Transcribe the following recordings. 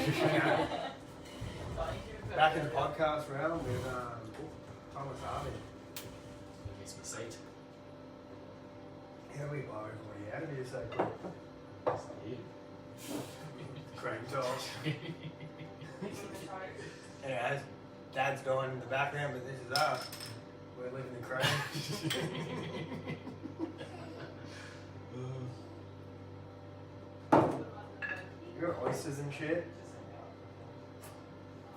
Back in the podcast round with Thomas Harvey. Gives me a seat. How we blow everybody out of here so quick. It's you. Cream toss. Anyways, Dad's dying in the background, but this is us. We're living the cream. You got oysters and shit?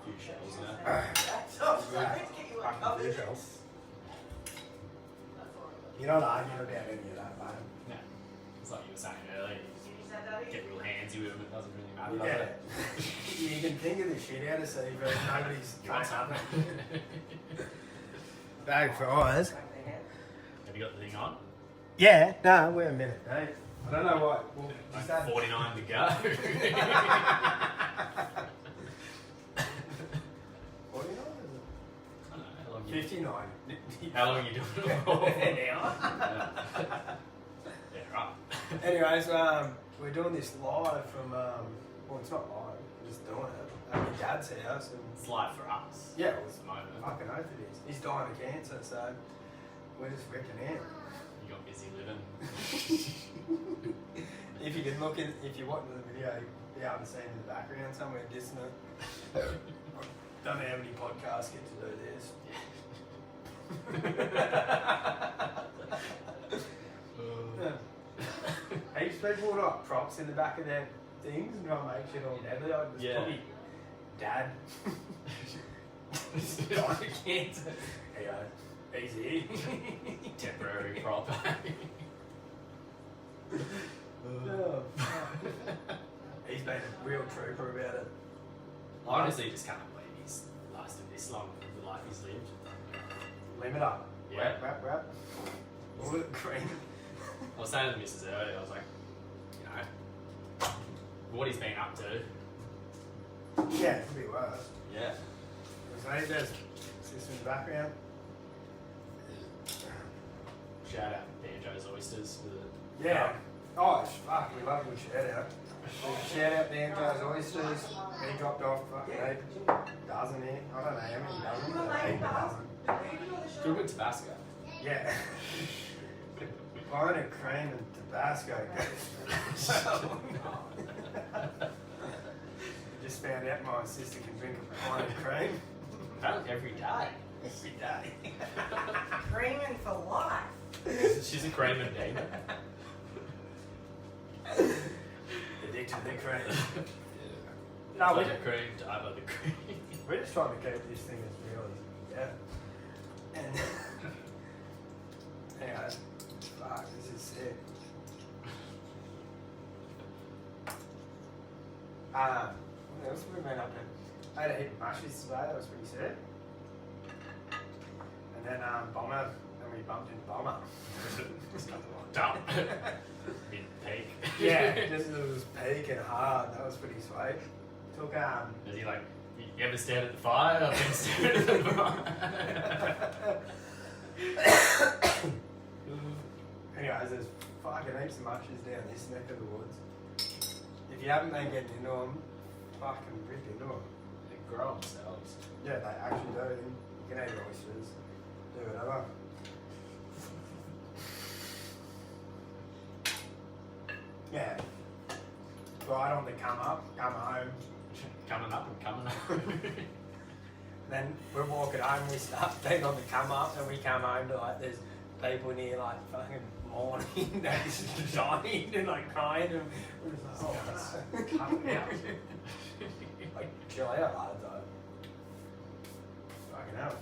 A few shells in it. Fucking fish shells. You're not arguing about any of that, mate. No. It's like you were saying earlier. You get real handsy with them, it doesn't really matter, does Yeah. it? You can think of the shit out of Steve, but nobody's You want trying something? Bag for eyes. Have you got the thing on? Yeah, no, we're a minute, mate. I don't know what. Well, Like 49 to go. 49? I don't know, how long you 59. How long are you doing it for? An hour. Yeah, right. Anyways, we're doing this live from, well, it's not live, we're just doing it at my dad's house. And It's live for us. yeah, it was At the moment. fucking oath it is. He's dying of cancer, so we're just wrecking out. You got busy living. If you can look in, if you're watching the video, you haven't seen in the background somewhere distant. Don't know how many podcasts get to do this. Heaps of people would like props in the back of their things and try and make shit all deadly. I'd just Yeah. put me Dad. Dying of cancer. Hey, easy. Temporary prop. Oh, fuck. He's been a real trooper about it. I honestly just can't believe he's lasted this long with the life he's lived. Limit up. Yeah. Wrap. All the cream. I was saying to the missus earlier, I was like, you know, what he's been up to. Yeah, it could be worse. Yeah. So he does system in the background. Shout out Banjo's Oysters for the. Yeah. Oh, fuck, we love a good shout out. Shout out Banjo's Oysters. He dropped off fucking 8 dozen here. I don't know how many dozen, but 8 dozen. Good with Tabasco. Yeah. Wine and cream and Tabasco goes Just found out my sister can drink a wine and cream Apparently every day. every day. Creaming for life. She's a cream and demon. Addicted to the cream. No, No, we we the cream, die by the cream. We're just trying to keep this thing as real as we can. And anyways, fuck, this is sick. What else have we been up to? I had a heap of mushies today, that was pretty sick. And then Bomber, and we bumped into Bomber. It's got locked up. Mid peak. Yeah, just as it was peak and hard, that was pretty sweet. Took Is he like, you ever stared at the fire? I've been staring at the fire. Anyways, there's fucking heaps of mushes down this neck of the woods. If you haven't been getting into them, fucking rip into them. They grow themselves. Yeah, they actually do. You can eat oysters, do whatever. Yeah. Right on the come up, come home. Coming up and coming up. Then we're walking home, we start being on the come up, and we come home to like there's people near like fucking mourning, they're just dying and like crying, and we're just like, oh, come out. Like, chill out, lads. Like, fucking hell.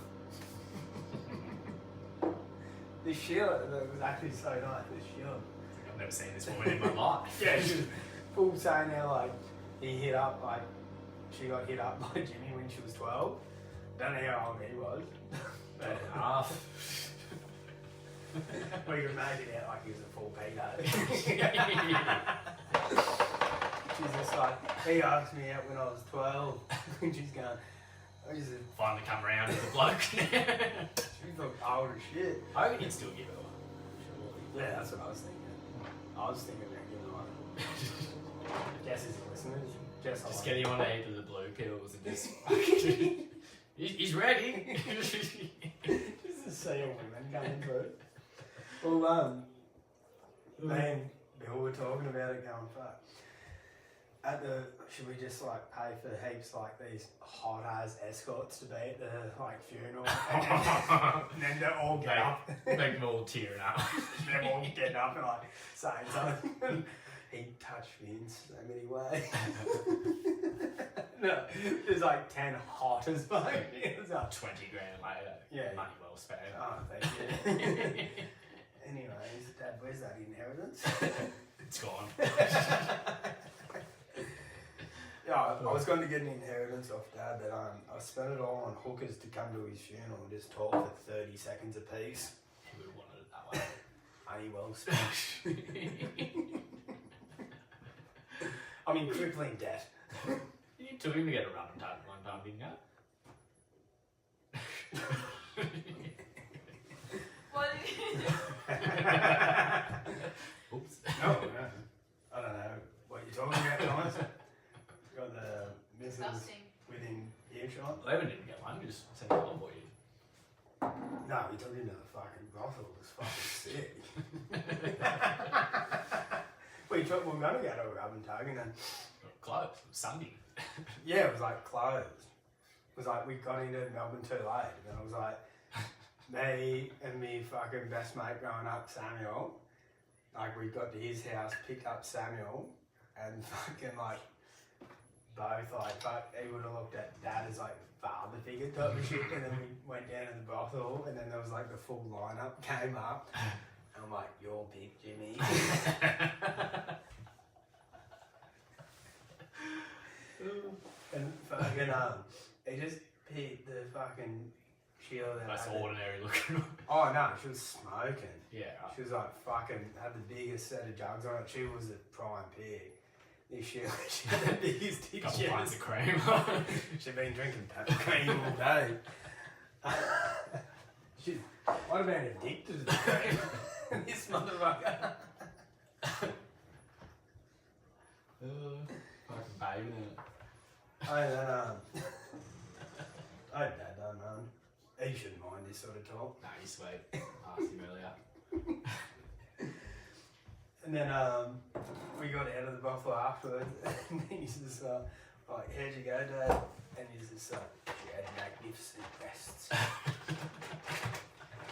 The shield that was actually so nice, the shield. I've never seen this woman in my life. Yeah, she was full saying how like he hit up like she got hit up by Jimmy when she was 12. Don't know how old he was. But half. Well, you made it out like he was a full pedo. She's just like, he asked me out when I was 12. And she's going, I just said, Finally come around as a bloke. she looked old as shit. I reckon he'd still give it one. Surely. Yeah, that's what I was thinking. I was thinking about giving one. Jess isn't listening. Just get him on a heap of the blue pills and just he's ready. Just to see a woman coming through. Well, me and Bill were talking about it going, fuck. Should we just like pay for heaps like these hot ass escorts to be at the like funeral and then they all get up. Make them all tearing up. They're all getting up and like saying something. He touched Vince so many ways. No, there's like 10 hot as fuck. It's like, 20 grand later. Yeah. Money well spent. oh, thank you. Anyways, Dad, where's that inheritance? It's gone. Yeah, I was going to get an inheritance off Dad, but I spent it all on hookers to come to his funeral and just talk for 30 seconds apiece. He would have wanted it that way. Money well spent. I'm in crippling debt. You took him to get a rub and tug one time, didn't you? What did you do? Oops. No, I don't know what you're talking about, Thomas. Got the missus Disgusting. within earshot. Levan didn't get one, just sent a lot for you. No, he took him to the fucking brothel. It was fucking sick. we were going to go to a rub and tug and then, Close. Sunday. yeah, it was like closed. It was like we got into Melbourne too late. And it was like me and me fucking best mate growing up, Samuel. Like we got to his house, picked up Samuel, and fucking like both like fuck. He would have looked at Dad as like father figure type of shit, and then we went down to the brothel, and then there was like the full lineup came up, and I'm like, "You're big, Jimmy." And fucking he just picked the fucking Sheila. that That's had the- ordinary looking. Oh no, she was smoking. Yeah, right. She was like fucking had the biggest set of jugs on it. She was a prime pig. This Sheila, she had the biggest dick Couple she pints has. of cream. She'd been drinking cream all day. She might have been addicted to the cream. This motherfucker. Fucking baby. I then I had Dad done, he shouldn't mind this sort of talk. Nah, he's sweet. Asked him earlier. And then we got out of the brothel afterwards, and he's just like, "How'd you go, Dad?" And he's just like, "She had magnificent breasts."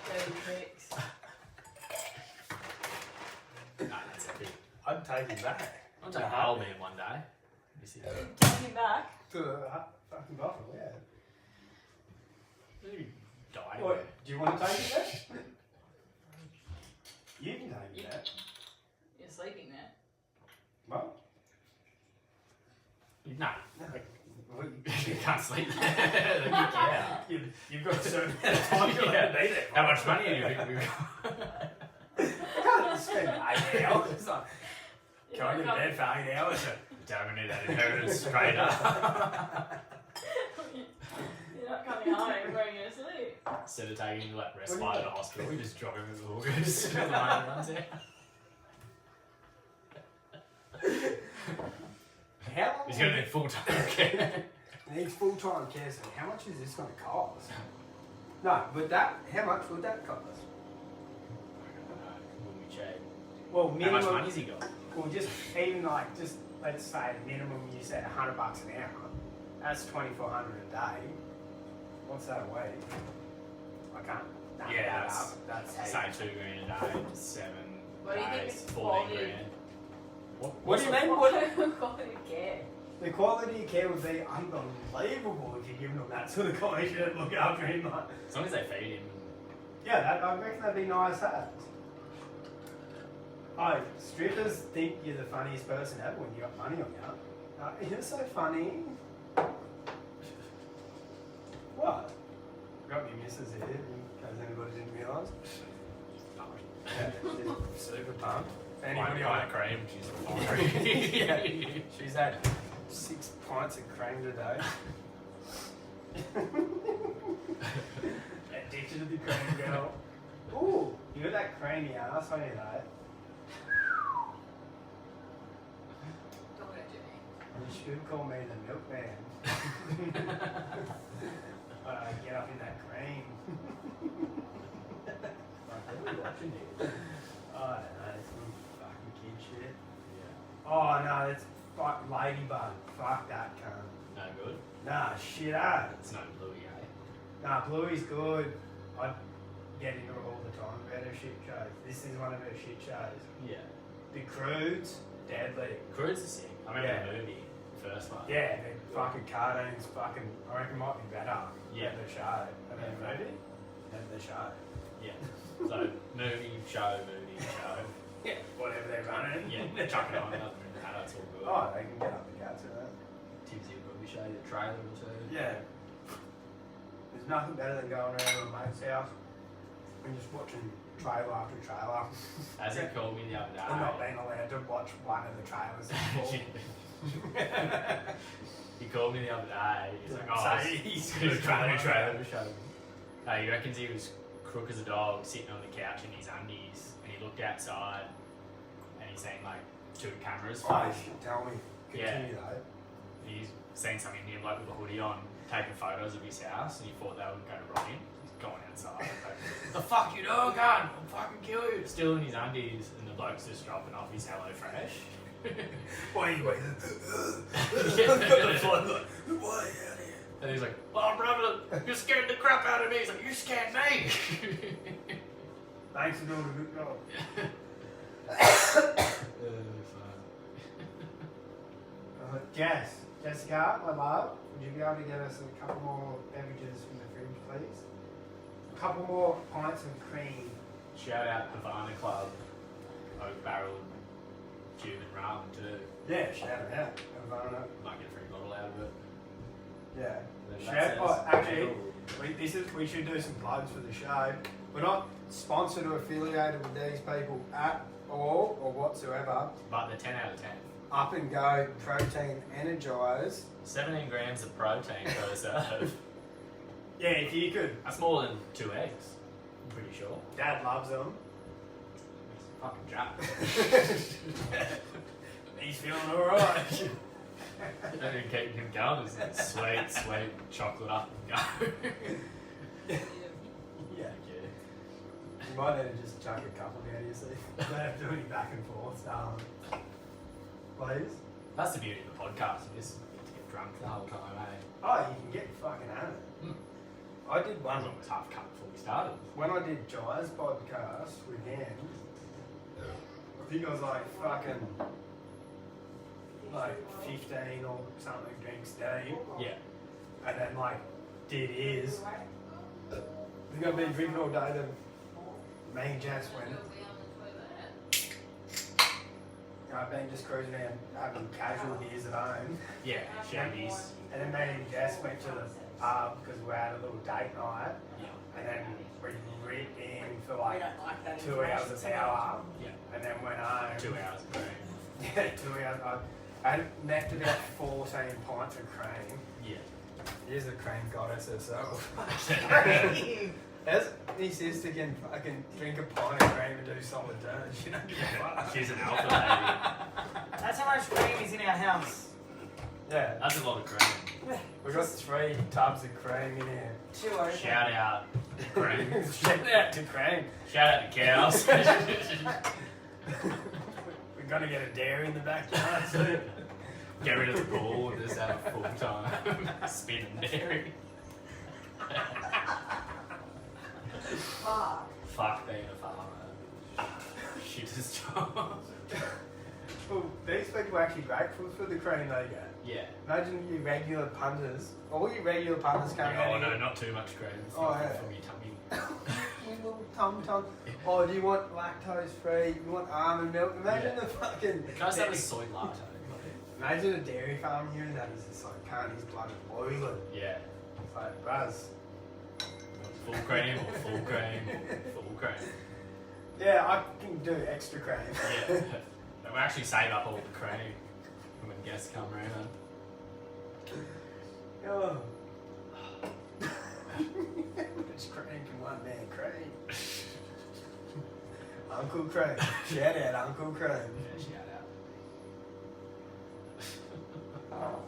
Dirty tricks. Nah, that's epic. I'd take him back I'll take a whole man one day. You see that? Take him back. to the fucking brothel, yeah. You die. What, do you want to take him back? You can take him back. You're sleeping there. Well, No. no. You can't sleep there. Yeah. You've got a certain amount of time you're allowed to be there. How much money do you think we got? I can't spend 8 hours on. You're Can I not get coming- bed for 8 hours? Damn, we need that inheritance straight up. You're not coming home when you're asleep. Instead of taking him to like What respite do you at the mean? hospital, we just drop him as a hookers. The money runs out. How long? He's gonna need full-time care. Needs full-time care, so how much is this going to cost? No, but that, how much would that cost? Wouldn't be cheap. Well, How minimum. much money's he got? Well, just even like, just let's say minimum you said $100 an hour. That's $2,400 a day. What's that a week? I can't. Knock Yeah, that that's, up. That's say heaps. 2 grand a day, 7 What do you think days, is 14 quality? grand. What do you mean? What? Quality care. The quality of care would be unbelievable if you're giving them that sort of quality to look after him. Like, As long as they feed him. yeah, I reckon that'd be nice. That. Oh, strippers think you're the funniest person ever when you got money on you. You're so funny. What? Got me missus here, in case anybody didn't realise. Yeah, she's super pumped. Anybody Anybody on on a cream, she's yeah, she's had 6 pints of cream today. Addicted to the cream, girl. Ooh, you got that creamy ass on you, though. Don't go, Jimmy. You should call me the milkman. Get up in that cream. Like, what are we watching here? I don't know, some fucking kid shit. Yeah. Oh no, that's fuck Ladybug. Fuck that cunt. No good? Nah, shit ah. It's no Bluey, eh? Nah, Bluey's good. I get into it all the time about her shit shows. This is one of her shit shows. Yeah. The Croods, deadly. Cruise is sick. I remember Yeah. the movie, the first one. Yeah, the fucking cartoons fucking, I reckon might be better Yeah. than the show. And then Yeah. movie? Than the show. Yeah. So, movie, show. Yeah, whatever they're running. Yeah, chuck it on, it doesn't really matter, it's all good. Oh, they can get up the guts with that. Timsy will probably show you the trailer or two. Yeah. There's nothing better than going around to a mate's house and just watching trailer after trailer. As he called me the other day. And not being allowed to watch one of the trailers before. He called me the other day. He's like, So oh, he's he's got a trailer to show me. He reckons he was crook as a dog sitting on the couch in his undies and he looked outside and he's seen like 2 cameras. Oh, shit, tell me. Yeah. Continue though. He's seen some Indian bloke with a hoodie on taking photos of his house and he thought they were going to rob him. He's going outside. Like, the fuck you doing, gun? I'll fucking kill you. Still in his undies and the bloke's just dropping off his Hello Fresh. Wait. Why out here? And he's like, oh brother, you scared the crap out of me. He's like, you scared me. Thanks for doing a good job. Jessica, my love, would you be able to get us a couple more beverages from the fridge, please? A couple more pints of cream. Shout out Havana Club, Oak Barrel, Cuban rum too. Yeah, shout it out. Havana. Might get a free bottle out of it. Yeah. Then Shout, that oh, says actually, metal. we should do some plugs for the show. We're not sponsored or affiliated with these people at all or whatsoever. But they're 10 out of 10. Up and go protein energize. 17 grams of protein per serve. Yeah, if you could. That's more than 2 eggs. I'm pretty sure. Dad loves them. He's a fucking jap. He's feeling alright. And keeping him going is that sweet chocolate up and go. Yeah. Yeah. You might need to just chuck a couple down your sleeve. Don't have to do any back and forth. Please. That's the beauty of the podcast. You just get to get drunk the whole time, eh? Oh, you can get fucking at it. I did One one of them was half cut before we started. when I did Jai's podcast with him. I think I was like fucking like 15 or something drinks deep, Yeah. and then like did his. I think I've been drinking all day. Then me and Jess went. I've been just cruising around having casual beers at home. Yeah. Shandies. And then me and Jess went to the pub because we had a little date night. Yeah. And then we ripped in for We like don't like that 2 hours of power. Yeah. And then went home. 2 hours of cream. Yeah, 2 hours. I had necked about 14 pints of cream. Yeah. Here's the cream goddess herself. As my sister can fucking drink a pint of cream and do solid dirt. She don't give a fuck. She's an alpha lady. That's how much cream is in our house. Yeah. That's a lot of cream. We've got 3 tubs of cream in here. 2 open. Shout out cream. Shout out to cream. Shout out to cows. We're gonna get a dairy in the backyard soon. Get rid of the pool and just have a full time spin and dairy. Fuck. Fuck being a farmer. Shit's job. Well, these people are actually grateful for the cream they get. Yeah. Imagine you regular punters, all you regular punters coming Oh out no, here. not too much cream. It's Oh, not good yeah. from your tummy. You little tum-tum. Oh, do you want lactose free? You want almond milk? Imagine Yeah. the fucking... Can I just have a soy latte? Imagine a dairy farm here and that is just like, can't his blood is boiling. Yeah. It's like, buzz. Full cream or full cream or full cream. Yeah, I can do extra cream. Yeah. We'll actually save up all the cream when guests come around. Oh. It's cream can one man cream. Uncle Cream. Shout out Uncle Cream. Yeah, shout out.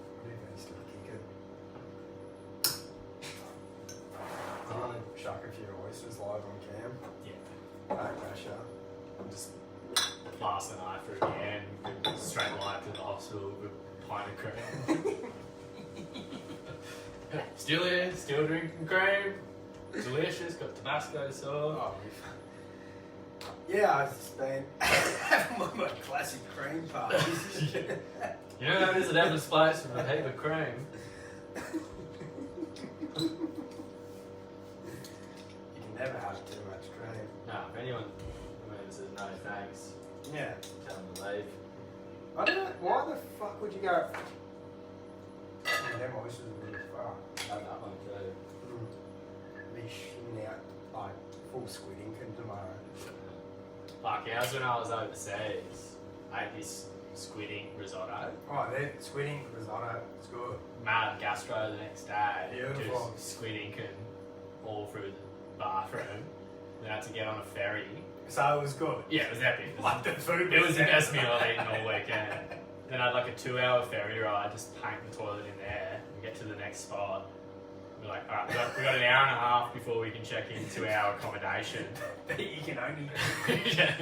live on cam. Yeah. No pressure. I'm just blast the knife through the hand, straight line to the hospital with a pint of cream. Still here, still drinking cream. Delicious, got Tabasco sauce. Oh, yeah, I've just been having my classic cream parties. You know, there's an Evans place with a heap of cream. You can never have too much cream. Nah, if anyone says no thanks, Yeah. tell them to leave. I don't know, why the fuck would you go? Them oysters are really far. Have that one too. Be shitting out like full squid ink tomorrow. Fuck, ours when I was overseas, I ate this squid ink risotto. Oh, that squid ink risotto, it's good. Mad gastro the next day. Beautiful. Just squid inking all through the bathroom. Then I had to get on a ferry. So it was good. Yeah, it was epic. Like the food. It was the best meal I've eaten all weekend. Then I had like a 2-hour ferry ride, just paint the toilet in there and get to the next spot. We're like, alright, we got an hour and a half before we can check into our accommodation. That you can only. Yeah.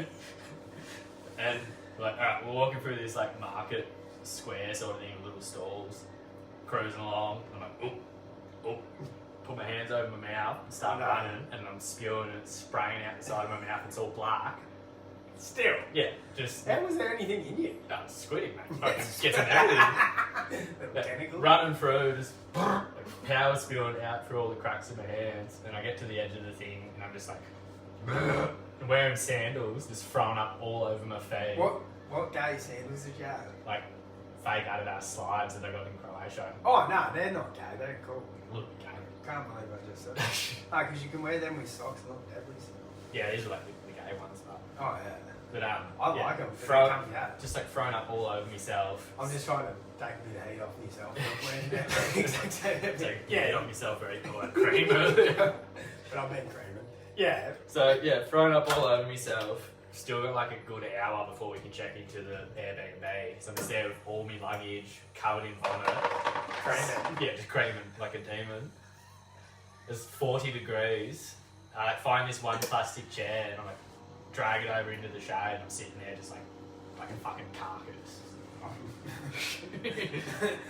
And we're like, alright, we're walking through this like market square sort of thing with little stalls, cruising along. I'm like, oh, put my hands over my mouth and start No. running, and I'm spewing and it's spraying out the side of my mouth. It's all black. Still. Yeah, just How was there anything in you? that was squiddy, mate. Fucking gets in everything. Little chemical. Running through, just like, power spewing out through all the cracks in my hands, and I get to the edge of the thing, and I'm just like, and wearing sandals, just throwing up all over my feet. What gay sandals did you have? Like fake Adidas slides that I got in Croatia. Oh no, they're not gay. They're cool. Look, gay. Can't believe I just said that. Oh, because you can wear them with socks, not every single. Yeah, these are like the gay ones, but Oh yeah. I I like them. They Throw, come out. just like throwing up all over myself. I'm just trying to take a bit of heat off myself. Yeah, on myself very cool and cream earlier. But I've been creaming. Yeah. So yeah, throwing up all over myself. Still got like a good hour before we can check into the Airbnb. So I'm just there with all my luggage covered in vomit. Creaming. Yeah, just creaming like a demon. It's 40 degrees. I find this one plastic chair and I'm like, drag it over into the shade. I'm sitting there just like a fucking carcass.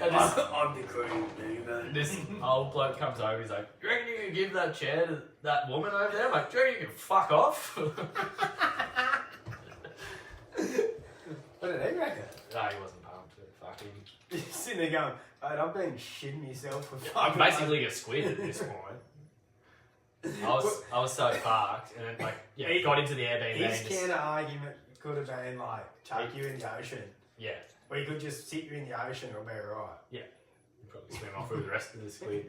I'm the cream demon. This old bloke comes over, he's like, "You reckon you can give that chair to that woman over there?" I'm like, "Do you reckon you can fuck off?" What did he reckon? No, he wasn't pumped, but fucking. You're sitting there going, mate, I've been shitting myself for I'm fucking basically a squid at this point. I was so fucked, and then like got into the Airbnb. His and counter argument could have been like, take you in the ocean. Yeah, Or you could just sit you in the ocean, it'll be alright. you probably swim off with the rest of the squid.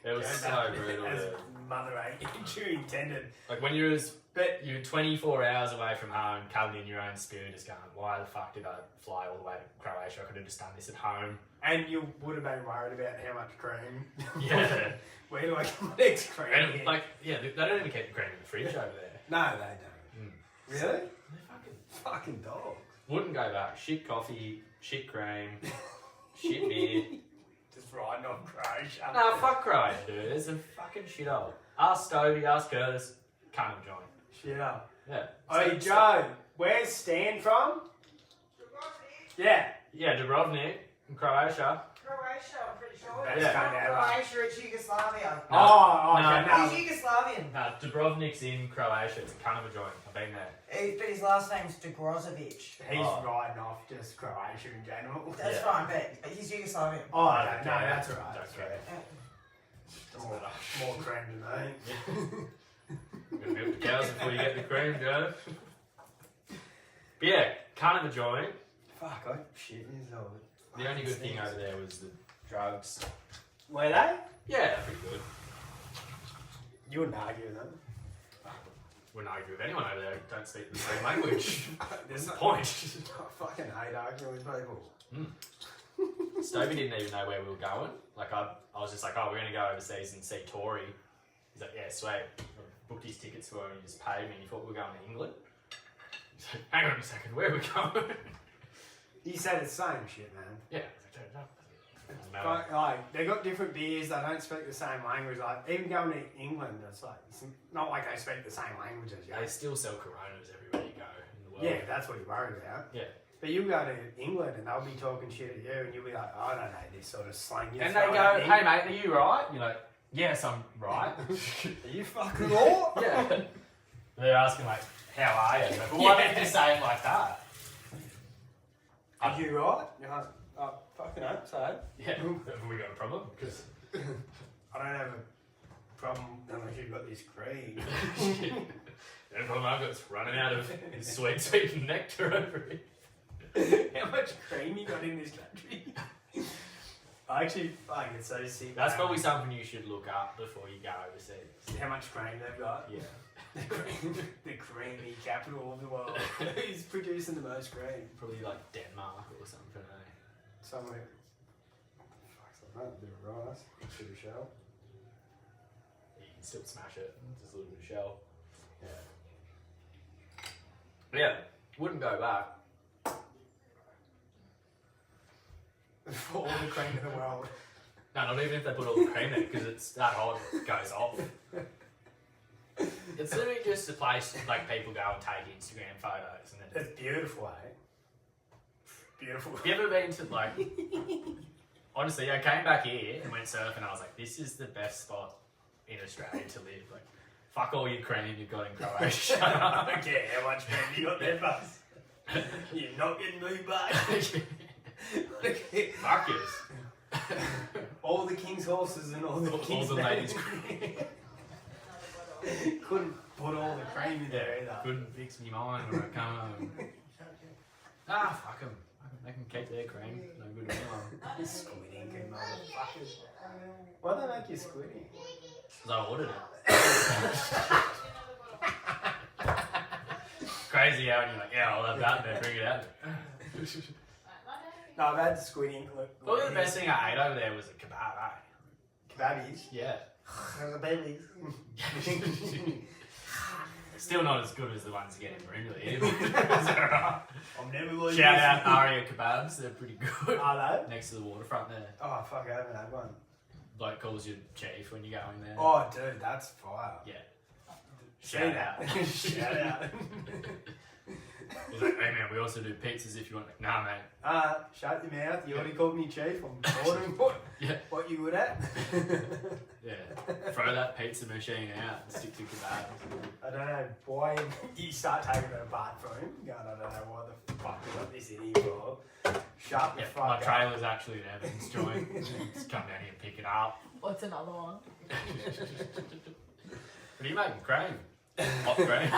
It was Go so back brutal. As dude. Mother Nature intended. Like when you're 24 hours away from home, covered in your own spew, just going, why the fuck did I fly all the way to Croatia? I could have just done this at home. And you would have been worried about how much cream. Yeah. Where do I get my next cream? And in? like, yeah, they don't even keep the cream in the fridge over there. No, they don't. Really? They Fucking dogs. wouldn't go back. Shit coffee, shit cream, shit beer. Just riding on Croatia. Nah, fuck Croatia, dude. It's a fucking shithole. Ask Stovey, ask Curtis, can't have joined. Shit up. Yeah. Hey, Joe, where's Stan from? Yeah. Yeah, Dubrovnik in Croatia. Croatia, I'm pretty sure. That's Yeah. kind of Croatia, it's Yugoslavia. No. Oh, No. okay. He's Yugoslavian. Dubrovnik's in Croatia. It's a kind of a joint. I've been there. But his last name's Degrozovic. He's Oh. riding off just Croatia in general. That's Yeah. fine, but he's Yugoslavian. Oh, I okay. don't No, care. that's alright. Don't care. More cream than me. Gonna milk the cows before you get the cream, Joe. But yeah, kind of a joint. Fuck, I shit myself. The only good thing over there was the drugs. Were they? Yeah, pretty good. You wouldn't argue with them. Wouldn't argue with anyone over there who don't speak the same language. There's What's the point? I fucking hate arguing with people. Stovey didn't even know where we were going. Like I was just like, oh, we're gonna go overseas and see Tori. He's like, yeah, sweet. I booked his tickets for him and he just paid me and he thought we were going to England. He's like, hang on a second, where are we going? You said the same shit, man. Yeah, I was like, no, doesn't But, like, they got different beers, they don't speak the same language. Like, even going to England, it's like, it's not like they speak the same languages, They still sell Coronas everywhere you go in the world. Yeah, that's what you're worried about. Yeah. But you go to England and they'll be talking shit at you and you'll be like, I don't know, this sort of slang. you And they throw go, at me. hey mate, are you right? You're like, yes, I'm right. Are you fucking raw? Yeah. They're asking like, how are you? But why don't you just say it like that? Are you right? You're like, oh, fucking hope so. Yeah. Have we got a problem? Because I don't have a problem unless you've got this cream. the problem I've got is running out of sweet nectar over here. How much cream you got in this country? I actually fucking it's so sick. That's probably something you should look up before you go overseas. how much cream they've got. Yeah. The creamy capital of the world. Who's producing the most cream? Probably like Denmark or something, eh? Somewhere. Fuck's like that. A bit of rice. A bit of shell. You can still smash it. Just a little bit of shell. Yeah. Wouldn't go back. For all the cream in the world. No, not even if they put all the cream in, because it's that hot, it goes off. It's literally just a place like people go and take Instagram photos, and then. It's beautiful, eh? Beautiful. Have you ever been to like? Honestly, I came back here and went surfing. And I was like, this is the best spot in Australia to live. Like, fuck all your cream you've got in Croatia. I don't care how much cream you got there, bus. You're not getting me back. Fuck yes. All the king's horses and all the king's the ladies' couldn't put all the cream in there either. Couldn't fix me mind when I come home. Ah, fuck them. They can keep their cream. No good at all. Squid ink and motherfuckers. Why do they make you squid ink? Because I ordered it. Crazy how you're like, yeah, I'll have that and then bring it out. No, I've had squid ink. Probably the best thing I ate over there was a kebab, eh? Kebabbies. Yeah. Kebabbies. Still not as good as the ones you get in Brindley. I'm never leaving. Shout out Aria Kebabs, they're pretty good. Are they? Next to the waterfront there. Oh, fuck, I haven't had one. Bloke calls you chief when you go in there. Oh, dude, that's fire. Yeah. Shout out. Shout out. He's like, hey man, we also do pizzas if you want. Like, nah, mate. Shut your mouth. You already called me chief. I'm ordering what you good at. Yeah. Throw that pizza machine out and stick to kebabs. I don't know why you start taking it apart from him. Going, I don't know why the fuck you got this in here for. Shut the Yeah, fuck my up. trailer's actually an Evans joint. Just come down here and pick it up. What's another one? What are you making? Cream? Hot cream?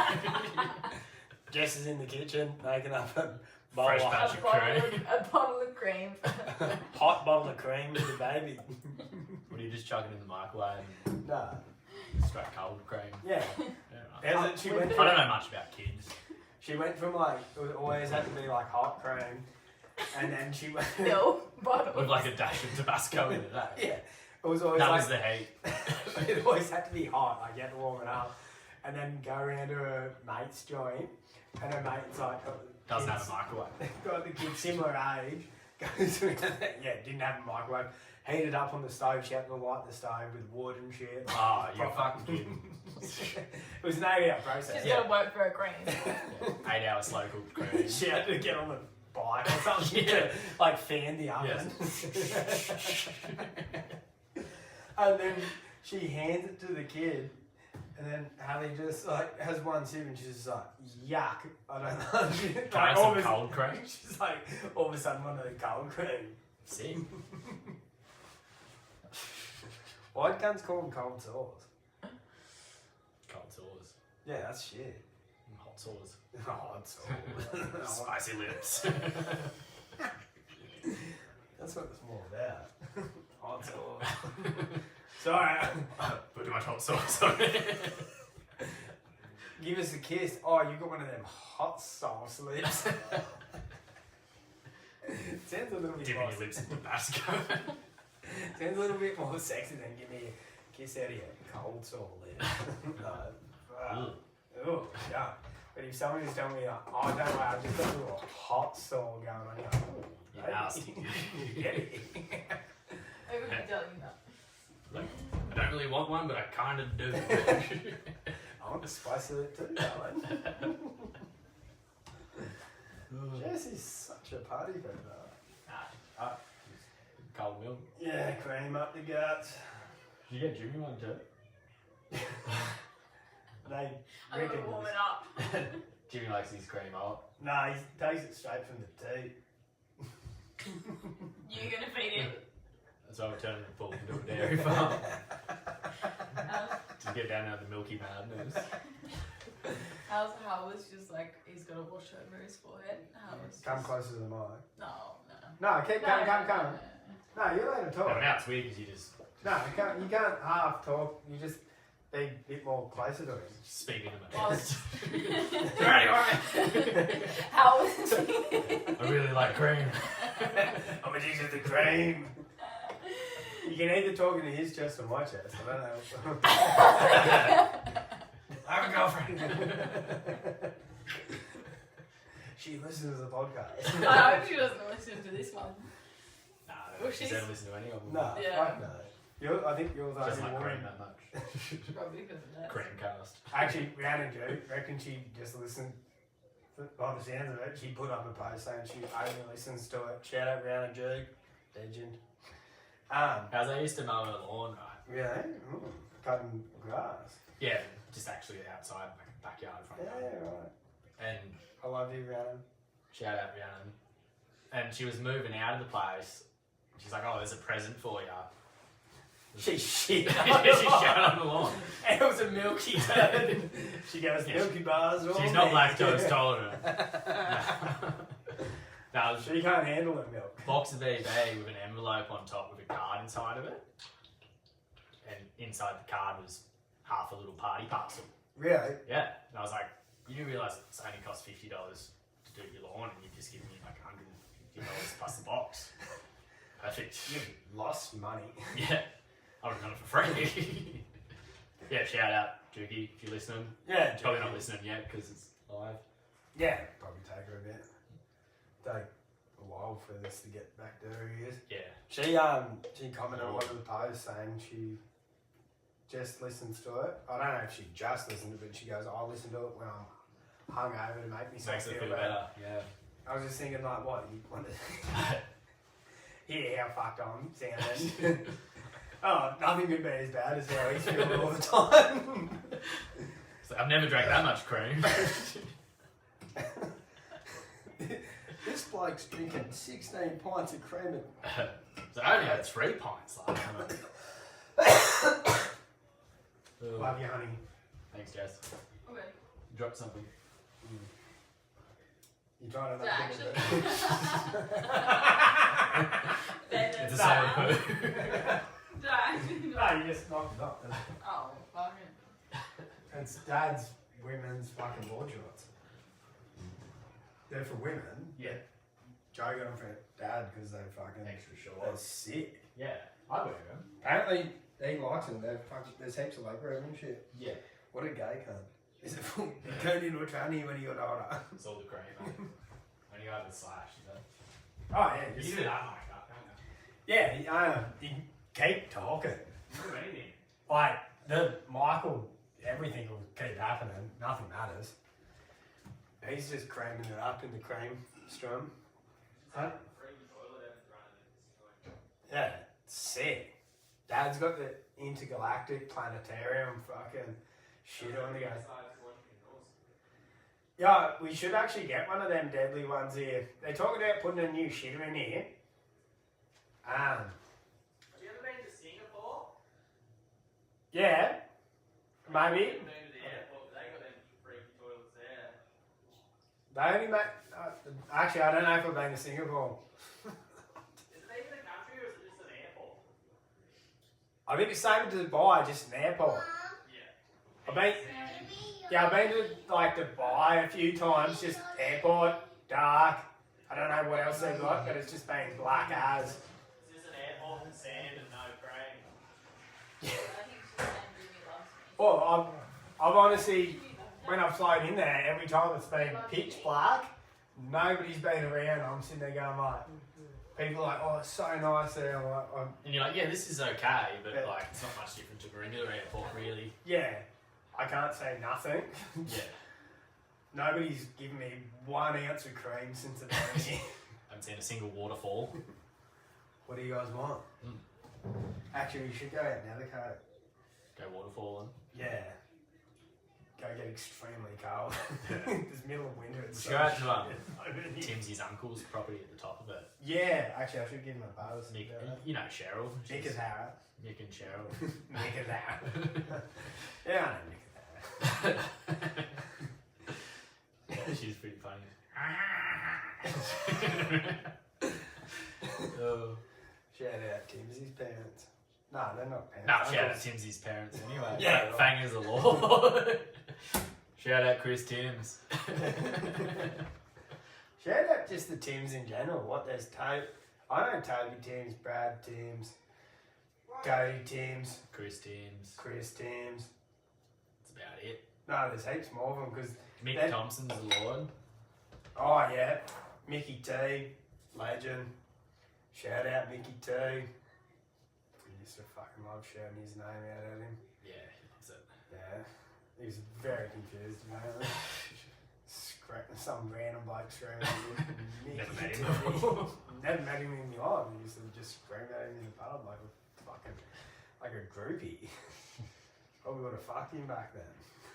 Jess is in the kitchen making up a bowl Fresh of batch. A bottle of cream. hot bottle of cream for the baby. What do you just chuck it in the microwave No. and straight cold cream? Yeah. Yeah, right. She went I don't know much about kids. She went from like it always had to be like hot cream, and then she went. No, bottle. With like a dash of Tabasco in it. Eh? Yeah. It was always That like was the heat. it always had to be hot. Like you had to warm it up, and then go around to her mate's joint, and her mate's like Doesn't have a microwave. got the kid similar age. Goes around. Yeah, didn't have a microwave. Heated up on the stove. She had to light the stove with wood and shit. Oh, you're fucking kidding. It was an 8-hour process. She's Yeah. gotta work for a cream. Yeah. 8 hour slow cooked cream. She had to get on the bike or something Yeah. to like fan the oven. And then she hands it to the kid, and then Hallie just like has one sip and she's just like, yuck. I don't know. Can I have all some of a- cold cream? She's like, all of a sudden, one of the cold cream. Sick. Why can't call them cold sauce? Cold sauce. Yeah, that's shit. Hot sauce. Hot sauce. Spicy lips. That's what it's more about. Hot sauce. Sorry. Put too much hot sauce on it. Give us a kiss. Oh, you got one of them hot sauce lips. Sounds a little bit Dipping more. your lips in Tabasco. Sounds a little bit more sexy than give me a kiss out of your cold sore lip. Oh, yeah. But if someone was telling me, like, oh, don't worry, I've just got a little hot sore going on, you're like, oh, You're nasty. get it. want one, but I kind of do. I want a spicy lip too, darling. Jess is such a party pooper. Cold milk. Yeah, cream up the guts. Did you get Jimmy one too? They I'm reckon gonna warm this- it up. Jimmy likes his cream up. Nah, he takes it straight from the tea. You're gonna feed him. That's why we're turning the pool into a dairy farm. Um, To get down to the milky madness. how was just like he's got a wash over his forehead? How was Come just- closer to the mic. No. No, keep No, come. no. No, you're allowed to No, talk. now it's weird because you just No, you can't half talk. You just be a bit more closer to him. speak into Well, my it's- How How was I really like cream. I'm addicted to cream. You can either talk into his chest or my chest. I don't know. I have a girlfriend. She listens to the podcast. I hope she doesn't listen to this one. Nah, I don't Well, know if she's she's- ever listened to any of them. No, Yeah. fuck no. I think you're the Doesn't only like woman. cream that much. Probably because of that. Cream cast. Actually, Rhiannon Duke, reckon she just listened. By the sounds of it, she put up a post saying she only listens to it. Shout out Rhiannon Duke, legend. As I used to mow her lawn, right? Really? Cutting grass. Yeah, just actually outside, like a backyard front Yeah, yard. right. And I love you, Rhiannon. shout out Rhiannon. And she was moving out of the place. She's like, "Oh, there's a present for you." She shit. She shot on the lawn. And it was a milky turd. She goes, Yeah, milky bars. all She's not day." lactose tolerant. No, it was She can't handle the milk. a box of BB with an envelope on top with a card inside of it. And inside the card was half a little party parcel. Really? Yeah. And I was like, you do realise it's only cost $50 to do your lawn and you've just given me like $150 plus the box. Perfect. You've lost money. Yeah. I would have done it for free. Yeah, shout out, Juki, if you're listening. Yeah, Probably not listening yet because it's live. Yeah, probably take her a bit. Take a while for this to get back to her ears. Yeah. She commented on one of the posts saying she just listens to it. I don't know if she just listened to it, but she goes, I listen to it when I'm hungover to make myself Makes it feel feel better. better. Yeah. I was just thinking, like, what? You want to hear how fucked I'm sounding? Oh, nothing could be as bad as how he's feeling all the time. It's like, I've never drank that much cream. This bloke's drinking 16 pints of cream. So I only had 3 pints last night. Love you, honey. Thanks, Jess. Okay. Drop something. You trying to Yeah, make it It's a sour poo. No, you just knocked it up. Oh, fucking. It's Dad's women's fucking board shorts. They're for women. Yeah. Joe got them for Dad because they're fucking Extra they're short. sick. Yeah. I wear them. Apparently, he likes them. They're fucking, there's heaps of leg room and shit. Yeah. What a gay cunt. Is it full? He turned into a tranny when he got older. It's all the cream. When you have the slash, is that? Oh, yeah. You Just, do that like that, don't yeah, you keep talking. you? You do anything. Like, Michael, everything will keep happening. Nothing matters. He's just cramming it up in the cream strum. Huh? Yeah, sick. Dad's got the intergalactic planetarium fucking shit on the go. Yeah, we should actually get one of them deadly ones here. They're talking about putting a new shitter in here. Have you ever been to Singapore? Yeah, maybe. Been to the airport, but they got them freaky toilets there. They only make. Actually, I don't know if I've been to Singapore. Is it even a country or is it just an airport? I think it's same as Dubai, just an airport. Yeah. I've been to like Dubai a few times, just airport, dark. I don't know what else they've got, but it's just been black as. Is this an airport with sand and no cream? Well, I've honestly, when I've flown in there, every time it's been pitch black, nobody's been around. I'm sitting there going like, people are like, oh, it's so nice there. I'm like, And you're like, yeah, this is okay, but Yeah. like, it's not much different to Baringa Airport, really. yeah, I can't say nothing. Yeah. Nobody's given me 1 ounce of cream since I've been here. I haven't seen a single waterfall. What do you guys want? Actually, we should go out Nethercote. Go waterfalling. Yeah. Go get extremely cold. Yeah. It's middle of winter. It's We should go out to shit. Timsy's uncle's property at the top of it. Yeah, actually, I should give him a buzz. Nick, Yeah. you know Cheryl. Nick She's- is Harris. Nick and Cheryl. Nick is Harris. Yeah, I know Nick is Harris. Yeah, she's pretty funny. Oh. Shout out Timsy's parents. No, they're not parents. No, shout out Uncles. Timsy's parents anyway. Yeah, right. Fangers of law. Shout out Chris Timms. Shout out just the Tims in general. What there's I know Toby Tims, Brad Tims, Cody Tims, Chris Timms. Chris Tims. That's about it. No, there's heaps more of them because. Mick That- Thompson's the Lord. Oh yeah, Mickey T, legend. Shout out Mickey T. I used to fucking love shouting his name out at him. Yeah, he loves it. Yeah, he was very confused apparently. Some random bloke screaming at him. Never Mickey met T. him before. Never met him in my life. He used to just scream at him in the pub like a fucking like a groupie. Probably would have fucked him back then.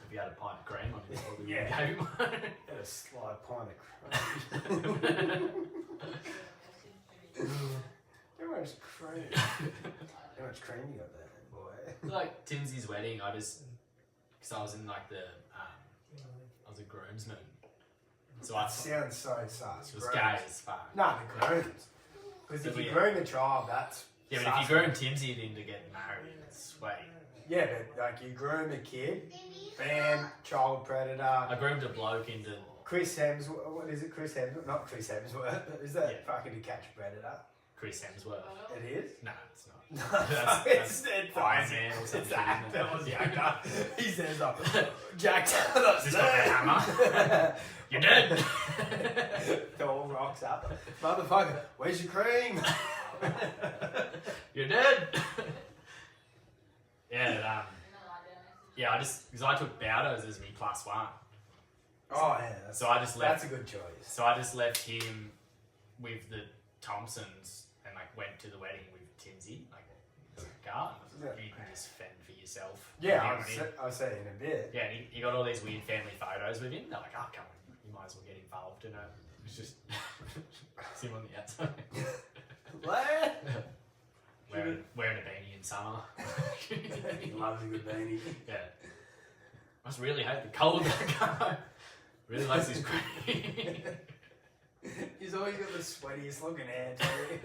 If you had a pint of cream on his probably Yeah. gave him one. Had a slight pint of cream. How much cream? How much cream you got there, boy? Like Timsy's wedding, because I was in like I was a groomsman. So I That sounds so sus. it was Grooms. gay as fuck. No, the grooms. Because if So you we- groom a child, that's Yeah, but if you groom Timsy into getting married, it's sweet. yeah, but like you groom a kid, bam, child predator. I groomed a bloke into Chris Hemsworth, what is it? Chris Hemsworth? Not Chris Hemsworth. Is that Yeah. fucking to catch a predator? Chris Hemsworth. It is. No, it's not. No, That's it's Iron Man or it's something. the actor or the actor. He says, Jack Has this got the hammer? You're dead. Thor rocks up. Motherfucker, where's your cream? You're dead. Yeah, yeah. Because I took Bowdos as me +1, Oh, yeah. so I just left. That's a good choice. So I just left him with the Thompsons and like went to the wedding with Timsy, like car. Yeah. You can just fend for yourself. Yeah, You know what I mean? I'll say in a bit. Yeah, and he got all these weird family photos with him. They're like, oh, come on, you might as well get involved in it. It's just see him on the outside. What? wearing a beanie in summer. He loves a good beanie. Yeah. Must really hate the cold that guy. Really likes his cream. He's always got the sweatiest looking hair too.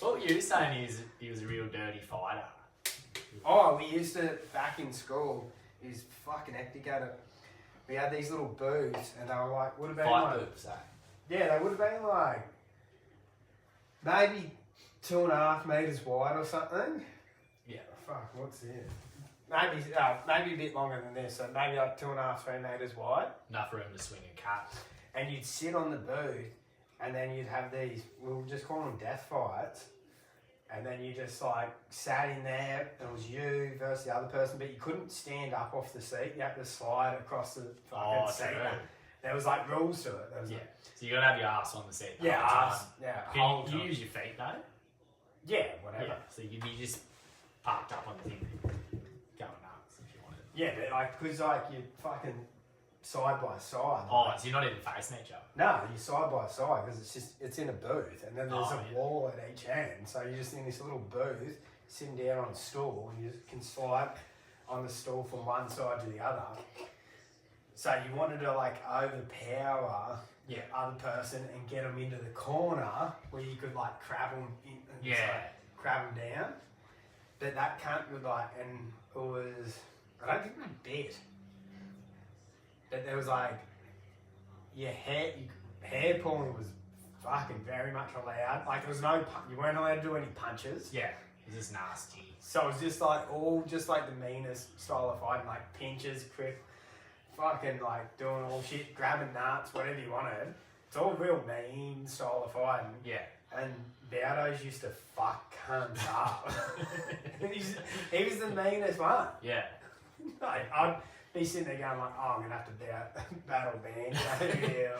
What were you saying he was a real dirty fighter? Oh, we used to, back in school, he was fucking hectic at it. We had these little booths and they were like, would have been Fight like, boobs, eh? yeah, they would have been like, maybe 2.5 metres wide or something. Yeah. Fuck, what's this? Maybe a bit longer than this, so maybe like 2.5, 3 metres wide. Enough room to swing a cat. And you'd sit on the booth, and then you'd have these, we'll just call them death fights. And then you just like sat in there, and it was you versus the other person, but you couldn't stand up off the seat. You had to slide across the fucking seat. true. There was like rules to it. There was Yeah. like, So you gotta have your ass on the seat. the yeah, whole time. ass, yeah, Can whole you, you time. use your feet though? Yeah, whatever. Yeah. So you'd be just parked up on the thing, going nuts if you wanted. Yeah, but like, cause like you're fucking side by side. Oh, so you're not even facing each other. No, you're side by side because it's in a booth, and then there's Oh, a yeah. wall at each end. So you're just in this little booth, sitting down on a stool, and you just can slide on the stool from one side to the other. So you wanted to like overpower the other person and get them into the corner where you could like crab them in and just, Yeah. like, crab them down. But that cunt would like, and it was, I don't think we bit. But there was like, hair pulling was fucking very much allowed. Like there was no, you weren't allowed to do any punches. Yeah. This is nasty. So it was just like the meanest style of fighting, like pinches, quick, fucking like doing all shit, grabbing nuts, whatever you wanted. It's all real mean style of fighting. Yeah. And Bowdo's used to fuck cunts up. he was the meanest one. Yeah. Like, I'd be sitting there going like, oh, I'm going to have to battle Band. Yeah,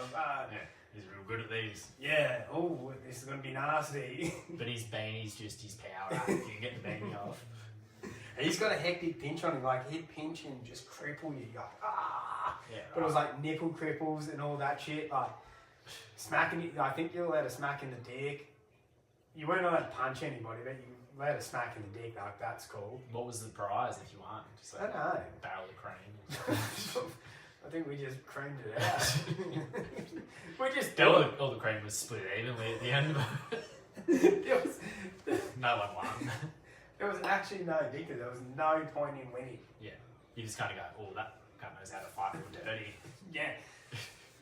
He's real good at these. yeah, oh, this is going to be nasty. But his beanie's just his power up. You can get the beanie off. He's got a hectic pinch on him. Like, he'd pinch and just cripple you. You're like, ah. Yeah, But it was like nipple cripples and all that shit. Like, smacking you. I think you're allowed to smack in the dick. You weren't allowed to punch anybody, but you were allowed to smack in the dick. Like, that's cool. What was the prize if you won? Just I like don't know. barrel of cream. I think we just creamed it out. we just all, do it. all the cream was split evenly at the end of it. There was, No one won. there was actually no dick. There was no point in winning. Yeah. You just kind of go, oh, that kind of knows how to fight real dirty. Yeah.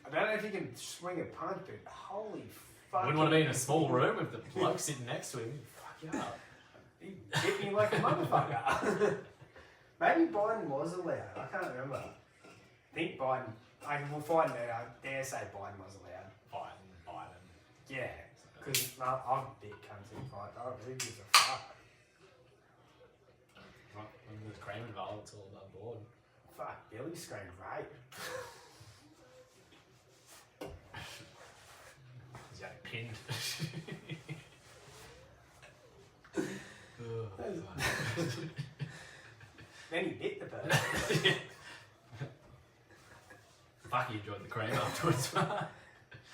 I don't know if you can swing a punch, but holy fuck. Wouldn't want to be in a small room with the bloke sitting next to him. Fuck you up. He hit me like a motherfucker. Maybe Biden was allowed. I can't remember. I think Biden. We'll find out. I dare say Biden was allowed. Biden. Yeah. Because I'm big cunts in fight. Who gives a fuck? When there's cream involved, it's all above board. Fuck, Billy screamed rape. He's getting pinned. Then he bit the person. Fuck, you enjoyed the cream afterwards.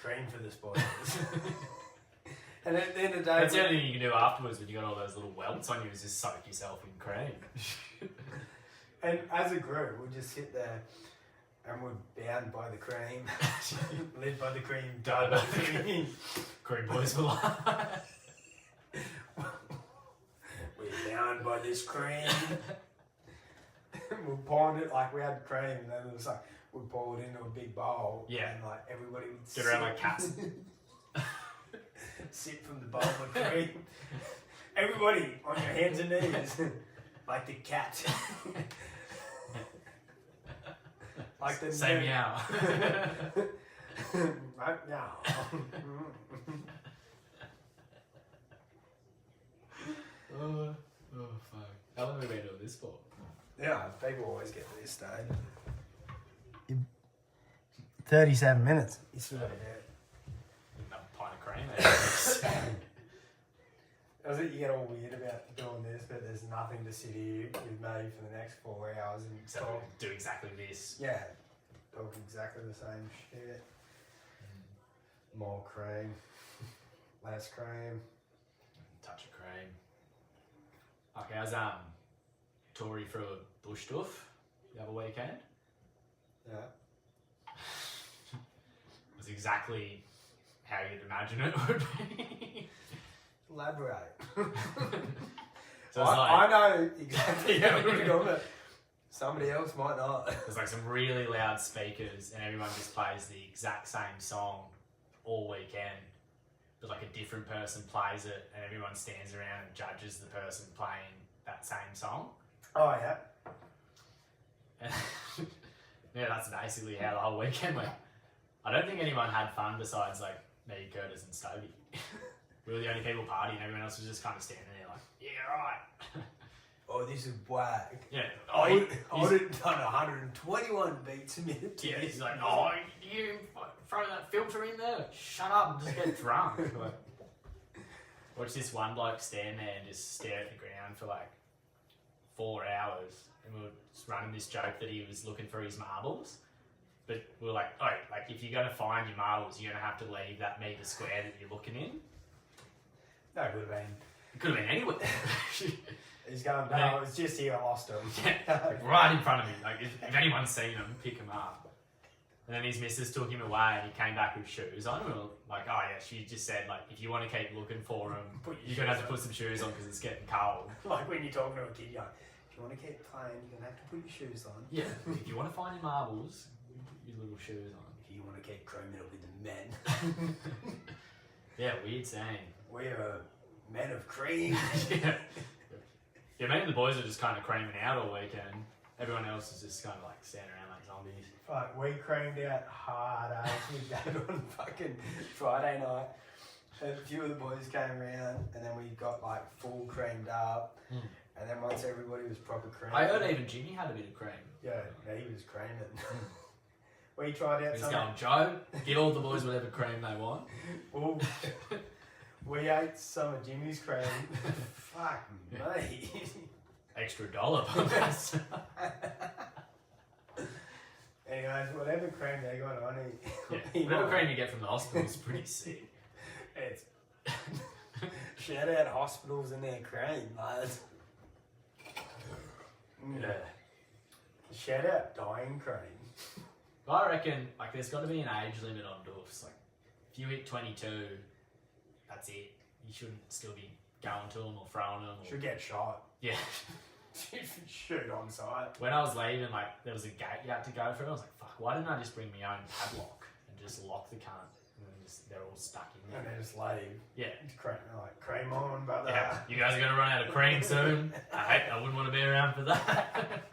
Cream for the spoilers. And at the end of the day, That's the only thing you can do afterwards when you got all those little welts on you is just soak yourself in cream. and as a group, we'd just sit there and we're bound by the cream, led by the cream, died by the cream. Cream boys for life. We're bound by this cream. We poured it like we had cream, and then it was like we poured it into a big bowl. Yeah. And like everybody would Sit around like cats. Sip from the bowl of cream. Everybody on your hands and knees, like the cat. Like the Say meow. Right now. Oh fuck. How long have we been doing this for? Yeah, people always get to this stage. 37 minutes. You still got to do it. Another pint of cream. Does it you get all weird about doing this, but there's nothing to sit here with me for the next 4 hours and So talk? we'll do exactly this. Yeah, talk exactly the same shit. More cream, less cream. Touch of cream. Okay, how's Tory for a bush doof the other weekend? Yeah. It was exactly how you'd imagine it would be. Elaborate. So it's I like, know exactly how it would go, but somebody else might not. there's like some really loud speakers and everyone just plays the exact same song all weekend. But like a different person plays it and everyone stands around and judges the person playing that same song. Oh, yeah. And yeah, that's basically how the whole weekend went. I don't think anyone had fun besides like me, Curtis and Stokey. We were the only people partying, everyone else was just kind of standing there like, yeah, right. Oh, this is whack. Yeah. I Oh, would have done 121 beats a minute to yeah, this. he's like, oh, you throw that filter in there? Shut up and just get drunk. Like, watch this one bloke stand there and just stare at the ground for like 4 hours. And we were just running this joke that he was looking for his marbles. But we were like, oh, like if you're going to find your marbles, you're going to have to leave that metre square that you're looking in. No, it would have been. It could have been anywhere. He's going, no, it was just here, I lost him. Yeah, like right in front of me. Like if anyone's seen him, pick him up. And then his missus took him away and he came back with shoes on. And we were like, oh yeah, she just said like, if you want to keep looking for him, Put your you're going to have to shoes put some shoes on because it's getting cold. Like when you're talking to a kid, you're like, if you want to keep playing, you're going to have to put your shoes on. Yeah, if you want to find your marbles, put your little shoes on. If you want to keep creaming it with the men. Yeah, weird saying. We are men of cream. Yeah. Yeah, me and the boys are just kind of creaming out all weekend. Everyone else is just kind of like standing around like zombies. Fuck, we creamed out hard with Dad on fucking Friday night. And a few of the boys came around, and then we got like full creamed up. Mm. And then once everybody was proper creamed, I heard even Jimmy had a bit of cream. yeah, he was creaming. We tried out He's some. going, Joe, give all the boys whatever cream they want. Well, we ate some of Jimmy's cream. Fuck me. Extra $1 for that. Anyways, whatever cream they got on it. Yeah, whatever cream you get from the hospital is pretty sick. It's shout out hospitals and their cream, lads. Yeah. Shout out dying cream. I reckon, like, there's got to be an age limit on doofs. Like, if you hit 22, that's it. You shouldn't still be going to them or throwing them. Or... Should get shot. Yeah. Shoot on sight. When I was leaving, like, there was a gate you had to go through. I was like, fuck, why didn't I just bring my own padlock and just lock the cunt? And then just, they're all stuck in And there. then just leave. Yeah. Cream on, brother. Yeah. You guys are going to run out of cream soon. I wouldn't want to be around for that.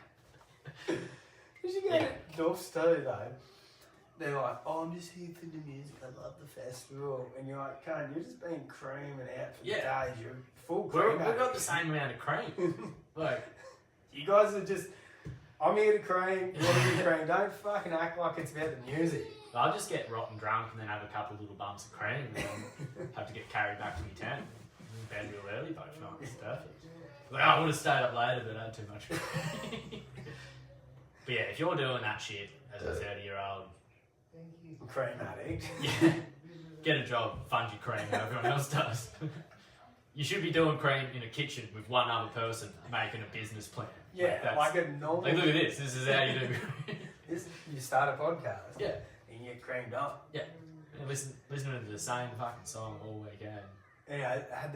Because you get it doofs too, though. They're like, oh, I'm just here for the music. I love the festival. And you're like, cunt, you're just being creaming out for Yeah. days. You're full We've cream. got the same amount of cream. Like, You guys are just, I'm here to cream, you want to be cream. Don't fucking act like it's about the music. I'll just get rotten drunk and then have a couple of little bumps of cream and then have to get carried back to my tent. Bed real early both nights. It's perfect. Like, I would have stayed up later, but I had too much cream. But yeah, if you're doing that shit as a 30-year-old, Cream addict. yeah, get a job, fund your cream how everyone else does. You should be doing cream in a kitchen with one other person making a business plan. Yeah, that's- like a normal. like, look at this. This is how you do cream. You start a podcast. Yeah. And you get creamed up. Yeah. And listening to the same fucking song all weekend. Yeah, I had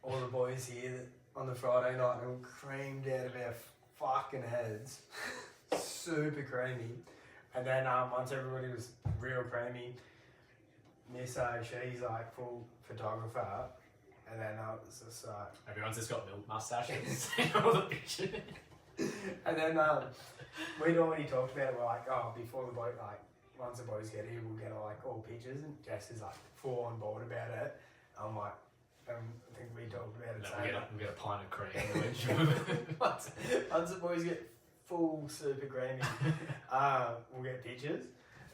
all the boys here on the Friday night and we were creamed out of our fucking heads. Super creamy. And then once everybody was real creamy, Miss O, she's like full photographer. And then I was just like... Everyone's just got milk mustaches. All the pictures. And then we'd already talked about it. We're like, oh, before the boat, like, once the boys get here, we'll get like all pictures. And Jess is like full on board about it. I'm like, I think we talked about it. No, saying, we'll get a pint of cream. once the boys get full super creamy, we'll get pictures.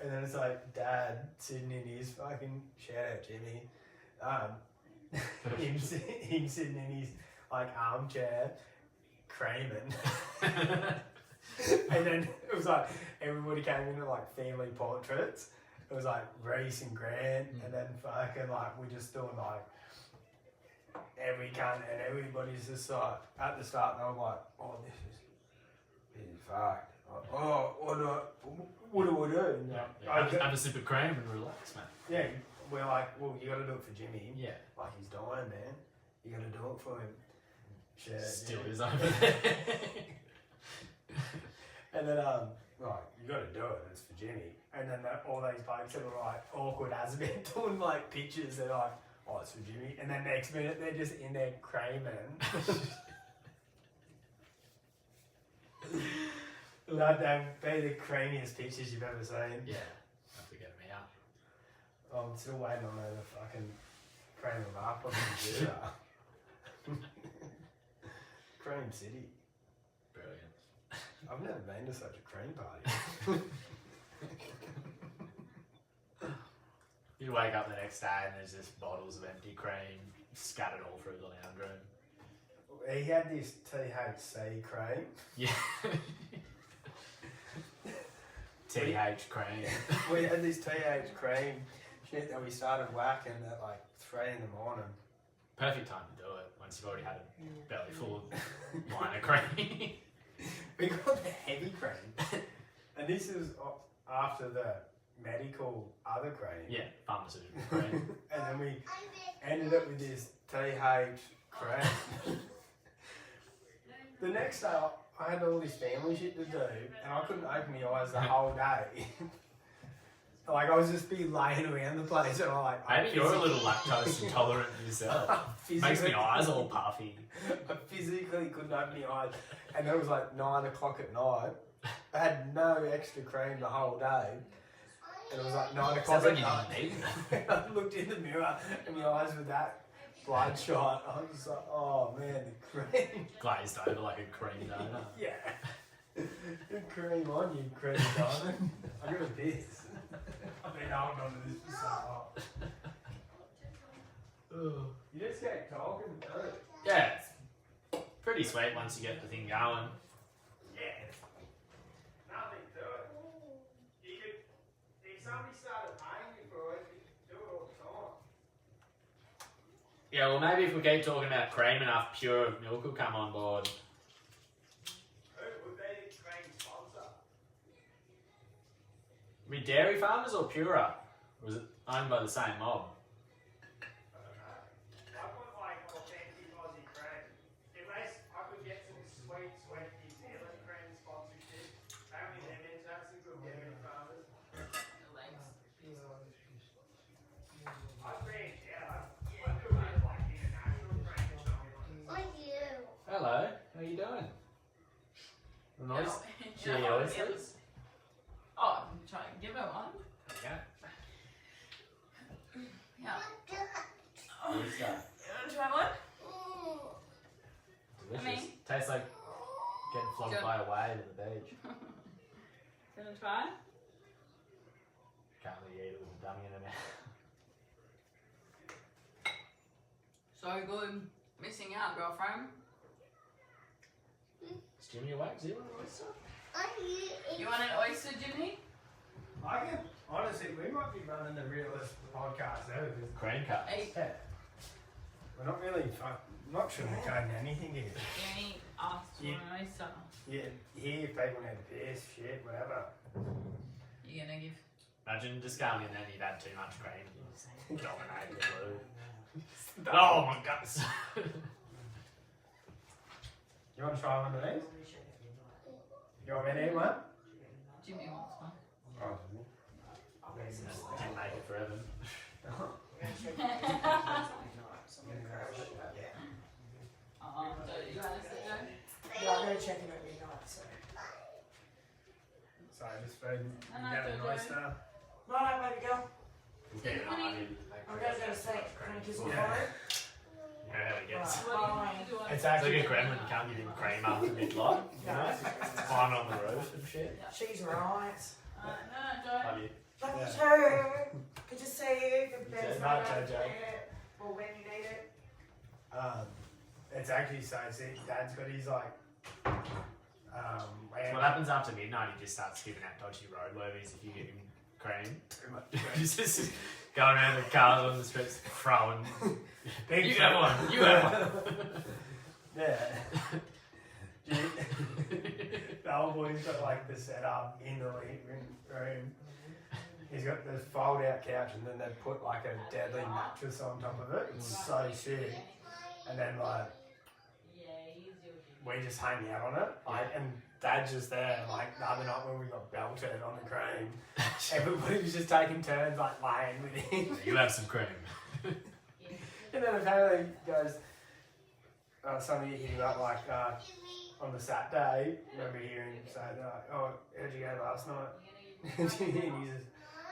And then it's like Dad sitting in his fucking, shout out Jimmy, him sitting in his like armchair creaming. And then it was like everybody came into like family portraits. It was like Reese and Grant, and then fucking like we just doing like every cunt, and everybody's just like at the start. And I'm like, oh, this is fucked. Oh, what do we do? And Have a sip of cream and relax, man. yeah, we're like, well, you got to do it for Jimmy. Yeah. Like he's dying, man. You got to do it for him. Shit, Still yeah. is over there. And then, like, you got to do it. It's for Jimmy. And then all these blokes that were like awkward as a bit doing like pictures. They're like, oh, it's for Jimmy. And then next minute they're just in there creaming. Like they'd be the creamiest pictures you've ever seen. Yeah. Have to get me out. I'm still waiting on them to fucking cream them up on the computer. Cream City. Brilliant. I've never been to such a cream party. You wake up the next day and there's just bottles of empty cream scattered all through the lounge room. He had this THC cream. Yeah. TH cream. We had this TH cream shit that we started whacking at like 3 in the morning. Perfect time to do it once you've already had a belly full of wine of cream. We got the heavy cream. And this is after the medical other cream. Yeah, pharmaceutical cream. And then we ended up with this TH cream. The next day, I had all this family shit to do, and I couldn't open my eyes the whole day. Like, I was just be laying around the place, and I'm like... Maybe you're a little lactose intolerant yourself. Makes my eyes all puffy. I physically couldn't open my eyes. And it was like 9 o'clock at night. I had no extra cream the whole day. And it was like 9 o'clock Sounds like at you night. didn't need. I looked in the mirror and my eyes were that bloodshot. I was just like, oh man, the cream. Glazed over like a cream donut. Yeah. The cream on you, cream diamond. I got a piss. I've been holding on to this for so long. You just get talking through it. Yeah, it's pretty sweet once you get the thing going. Yeah. Nothing to it. You could, if somebody started paying you for it, you could do it all the time. Yeah, well maybe if we keep talking about cream enough, Pure Milk will come on board. Who would be the cream sponsor? We Dairy Farmers or Pura? Or was it owned by the same mob? I don't know. I want like authentic Aussie cream. Unless I could get some sweet New Zealand cream sponsorship. Only them in that's some good dairy farmers. I'd branch out. I'd do it like international cream or something. Hello, how you doing? Nice. You know how it feels? Oh, I'm trying to give her one. Yeah. Yeah. What's that? You want to try one? Delicious. Me? Tastes like getting flogged Good. by a wave at the beach. You want to try? Can't really eat it with a dummy in it. So good. Missing out, girlfriend. Is Jimmy awake? Do you want an oyster? You want an oyster, Jimmy? I can, honestly, we might be running the realest podcast ever. Cream cups. Hey, Yeah. We're not really, not sugarcoating anything here. Jimmy asked for Yeah. an oyster. Yeah, here people need a piss, shit, whatever. You gonna give? Imagine just going in there and you've had too much cream. You just dominate the blue. Oh my god. You want to try one of these? You want me to eat one? Jimmy wants one. Oh, Didn't make it for Evan. Oh, so you want to sit down? Yeah, I'm gonna check him at midnight. So. so just feed No, you no, get don't an do it. oyster. Right, baby girl. Yeah, Honey. I'm gonna go to sleep. Can I kiss my Yeah. forehead? You know how he gets. Right. What do you want? It's It's like actually a gremlin, you can't give him cream after midnight. You know? Climbing on the roof and shit. She's right. No, don't. Love you. Love you Yeah. too. Good to see you. Good You too. best Bye, night. Jojo. Or when you need it. It's actually so sick. Dad's got his like, So land- what happens after midnight? He just starts giving out dodgy roadworthies if you give him cream. too much. He's just going around the cars on the streets throwing. Big You fat- have one. You have one. Yeah. The old boy's got like the setup in the living room. He's got this fold out couch and then they've put like a deadly mattress on top of it. It's so sick. And then like we just hang out on it. Like and Dad's just there. Like the other night when we got belted on the cream, everybody was just taking turns like laying with him. You have some cream. And then apparently he goes, somebody hit him up like on the Saturday. Remember hearing him say, like, "Oh, how'd you go last night?" And he says,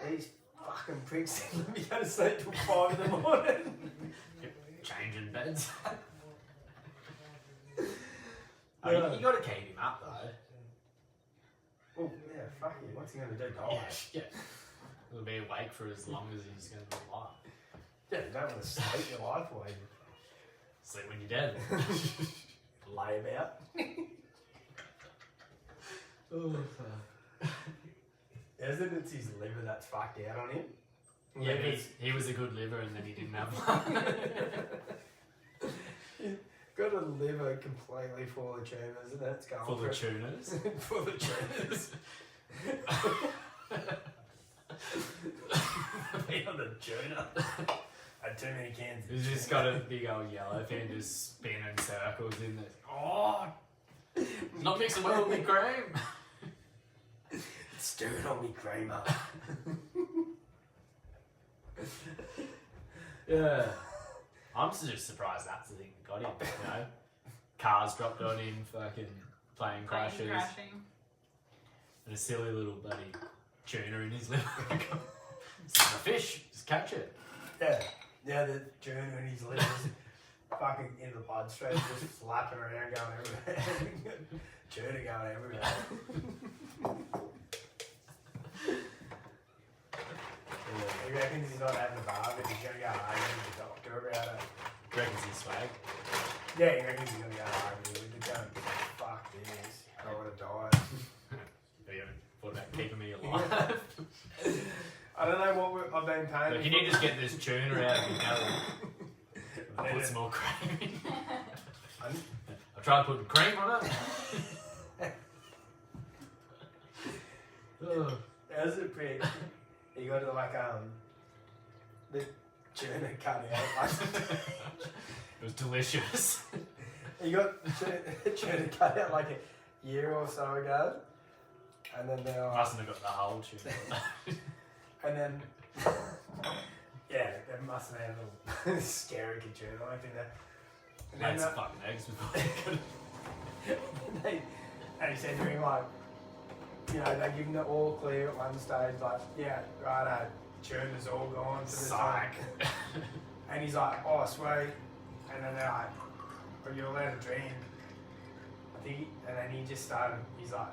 "These fucking pricks didn't let me go to sleep till 5 in the morning." Changing beds. Yeah. You got to keep him up though. Oh yeah, fuck it. What's he gonna do? Yeah, Die? yeah. He'll be awake for as long as he's going to be alive. Yeah, you don't want to sleep your life away. Sleep when you're dead. Lay about. Isn't it his liver that's fucked out on him? Yeah, Liver's- he was a good liver and then he didn't have one. Got a liver completely full of tumours and that's going Full for of tuners. full of tumours. Be on the tuna. Had too many cans. He's just got a big old yellow fan just spinning circles in there. Oh! Not mixing well with the cream. Stir it on me creamer. Yeah. I'm just surprised that's the thing that got him, you know? Cars dropped on him, fucking plane crashes. Crashing. And a silly little bloody tuna in his liver. It's a fish, just catch it. Yeah, the tuna in his liver's fucking in the bloodstream, just flapping around, going everywhere. Tuna going everywhere. He reckons he's not having a bath, but he's gonna go home with the doctor about it. Reckons he's swag. Yeah, he reckons he's gonna go home with the gun. Fuck this, I don't want to die. Have you ever thought about keeping me alive? I don't know what I've been paying. Look, you need to just get this tuna out of your belly. I'll put some more cream in. I've tried putting cream on it. Ugh. How's it pretty? You got to like the tuna cut out. It was delicious. You got the tuna cut out like a year or so ago, and then they're like, Mustn't have got the whole tuna. and then yeah, they must have had a little scary tuna like in there. And Had then some fucking eggs before. and he said to him like, you know, they give him the all clear at one stage, like, yeah, righto, tuna's all gone for the time. Psych. And he's like, oh, sweet. And then they're like, but you're allowed to drink. I think, and then he just started, he's like,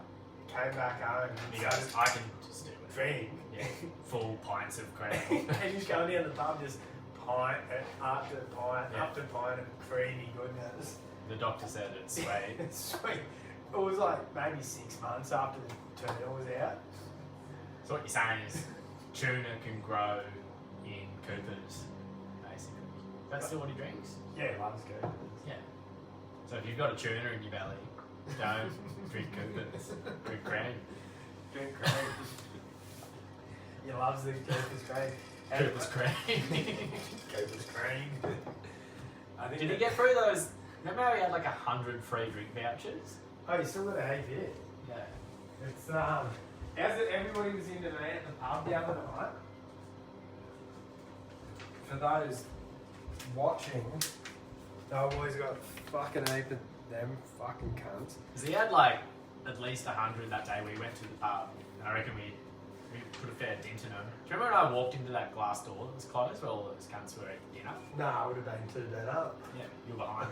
came back home and He goes, I can just do it. drink. Yeah, full pints of cream. And he's going down the pub, just pint after pint Yeah. after pint of creamy goodness. The doctor said it's sweet. It's sweet. It was like maybe 6 months after the tuna was out. So what you're saying is tuna can grow in Coopers, basically. That's still what he drinks? Yeah, he loves good. Yeah. So if you've got a tuna in your belly, don't drink Coopers. Drink cream. Drink cream. He loves the Cooper's cream. Coopers cream. Cooper's cream. I think Did he get through those? Remember how he had like 100 free drink vouchers? Oh, you still got a heap here. Yeah. It's as it, everybody was into me at the pub the other night. For those watching, they've always got fucking heap of them fucking cunts. Because he had like at least 100 that day we went to the pub. And I reckon we put a fair dint in them. Do you remember when I walked into that glass door that was closed where all those cunts were eating dinner? Nah, I would have been too dead up. Yeah, you were behind.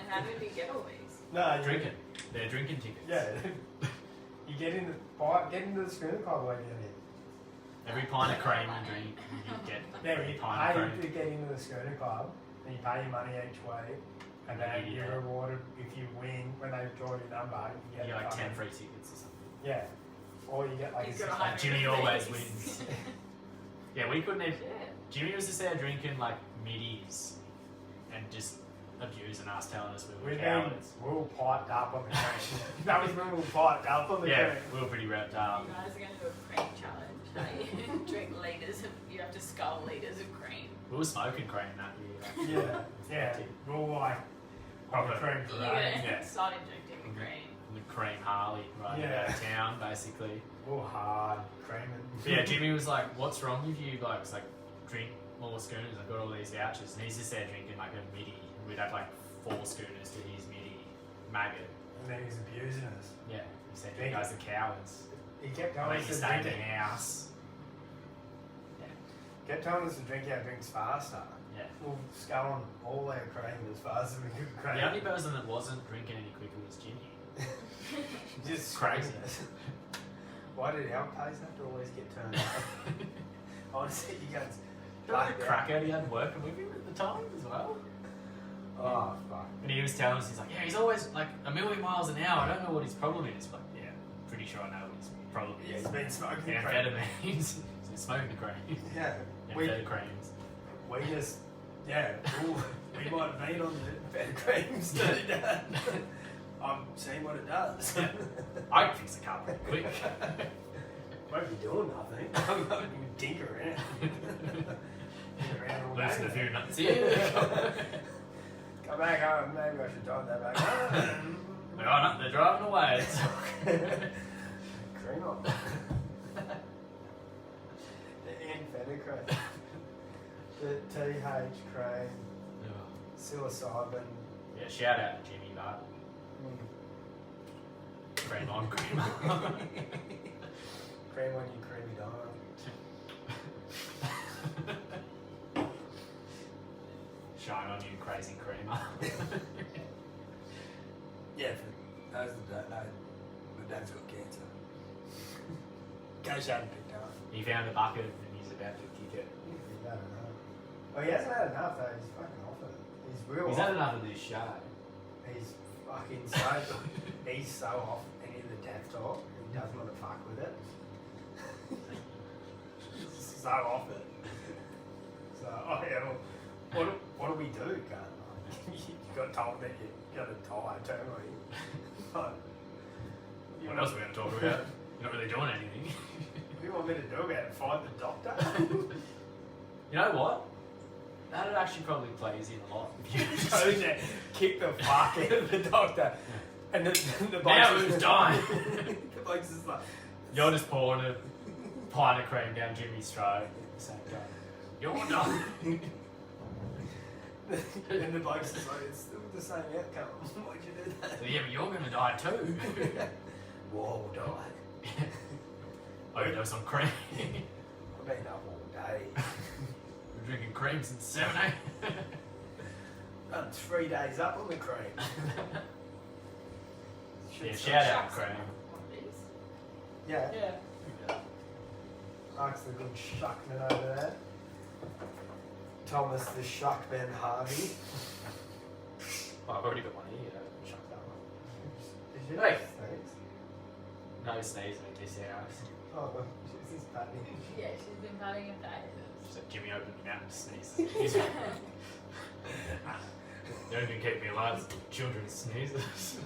How did he get all these? No, you- Drinking. They're drinking tickets. Yeah. You get into the schooner club when you're here. Every pint of cream you drink, you get Yeah, every you pint of pay cream. to get into the schooner club, and you pay your money each week, and then Yeah. you're rewarded if you win when they draw your number. You get You get like fucking- 10 free tickets or something. Yeah, or you get like He's a got a six- hundred Jimmy always fees. wins. Yeah, we couldn't even. Shit. Jimmy was just there drinking like middies and just abusing us, telling us we were We've been cowards. we're all piped up on the cream. That was when we were piped up on the Yeah, cream. we were pretty wrapped up. You guys are going to do a cream challenge. You drink litres of, you have to scull litres of cream. We were smoking cream that year. Yeah, yeah. We're all like on the cream You're parade. going Yeah. to start injecting the cream. The cream Harley right Yeah. out of town, basically. We're all hard creaming. But yeah, Jimmy was like, "What's wrong with you blokes? Like, drink more schooners. I've got all these vouchers." And he's just there drinking like a midi. And we'd have like 4 schooners to his midi maggot. And then he's abusing us. Yeah, he said, "You guys are cowards. He kept I telling make us you to stay in drink the it. house." Kept telling us to drink our drinks faster. Yeah. We'll sculling all our cream as fast as we could cream. The only person that wasn't drinking any quicker was Jimmy. Just Crazy. craziness. Why did our pace have to always get turned up? Honestly, you guys. Like the cracker he had working with him at the time as well. Oh, fuck. And he was telling us, he's like, "Yeah, he's always like a million miles an hour. I don't know what his problem is." But yeah, pretty sure I know what his problem Yeah, is. he's been smoking cream. Amphetamines. He's smoking the cream. Yeah. We Amphetamines. just, yeah, ooh, we might have been on the better creams to do that. I'm seeing what it does. Yeah. I can fix a car pretty quick. Won't be doing nothing. I'm not even tinker around. Tinker around all day. Loosen a few nuts here. Come back home, maybe I should drive that back home. They're on, they're driving away. Cream on. The amphetamine. The TH cream, psilocybin. Yeah, shout out to Jimmy, but cream on, cream on. Cream on your creamy donut. Shine on you, crazy creamer. Yeah, for those that don't know, my dad's got cancer. Cash hadn't picked up. He found a bucket and he's about to kick it. I don't know. Oh, he hasn't had enough though. He's fucking off it. He's real. He's off. had enough of this show. He's fucking so. He's so off any of the death talk. He doesn't want to fuck with it. So off it. So what do we do, cunt? You got told that you got a tie terminally. What else are we going to talk about? You're not really doing anything. What do you want me to do about it? Find the doctor? You know what? That'd actually probably plays in a lot. Go in there, kick the fuck out of the doctor. And the Now bloke's who's dying? The bloke's just like, You're just pouring a pint of cream down Jimmy's throat at the same time. You're dying. and the bloke's just like, it's still the same outcome. Why'd you do that? Yeah, but you're going to die too. Whoa, die. Overdose on cream. I've been up all day. We're drinking cream since 7 a.m. Done 3 days up on the cream. Yeah, shout out Shucks. cream. One of these. Yeah, Yeah. Mark's the good shuckman over there. Thomas the Shuckman Harvey. Oh, I've already got one here. Chuck that one. Did you? Hey. Thanks. No sneezing at this house. Oh, well, she's his patty. Yeah, she's been having a day. Just like Jimmy opened your mouth and sneezes. The only thing keeping me alive is children's sneezes.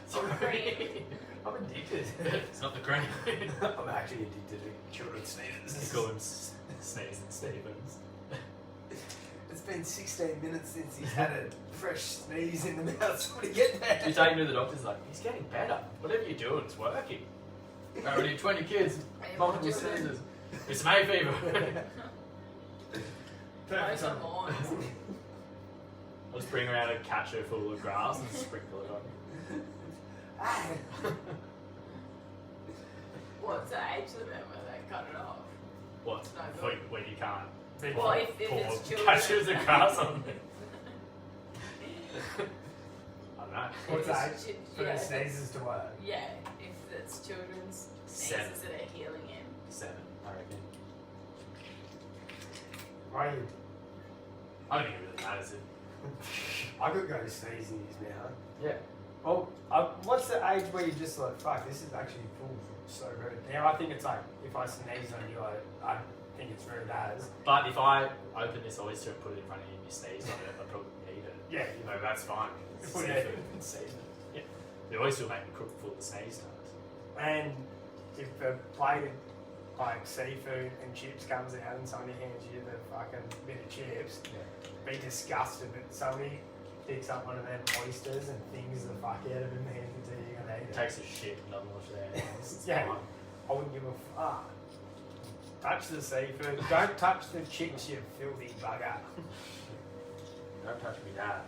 Sorry. I'm addicted. It's not the cream. I'm actually addicted to children's sneezes. Just call him Sneezing Stevens. It's been 16 minutes since he's had a fresh sneeze in the mouth. Somebody get that. You take him to the doctor's like, he's getting better. Whatever you're doing, it's working. Already 20 kids, multiple sneezes. It's May fever. Those are more. I'll just bring around a catcher full of grass and sprinkle it on you. What's the age limit where they cut it off? What? No, Where you can't. Well, if it's children. Catchers of grass on me. I don't know. What's If age it's for yeah, the if sneezes to work? Yeah, if it's children's Seven. sneezes that are healing him. 7, I reckon. Why you? I don't think it really matters. I could go sneeze in his mouth. Yeah. Well, what's the age where you're just like, fuck, this is actually full so rude. Now I think it's like, if I sneeze on you, I think it's rude as. But if I open this oyster and put it in front of you and you sneeze on it, I'd probably eat it. Yeah, No, that's fine. It's Well, yeah. seafood and seasoning. Yeah. The oyster will make me cook full of sneeze times. And if a plate of like seafood and chips comes out and somebody hands you the fucking bit of chips, be disgusted that somebody picks up one of them oysters and things the fuck out of it and hands it to you and eat it. Takes a shit and doesn't wash their hands. It's Yeah. fine. I wouldn't give a fuck. Touch the seafood. Don't touch the chicks, you filthy bugger. Don't touch me, Dad.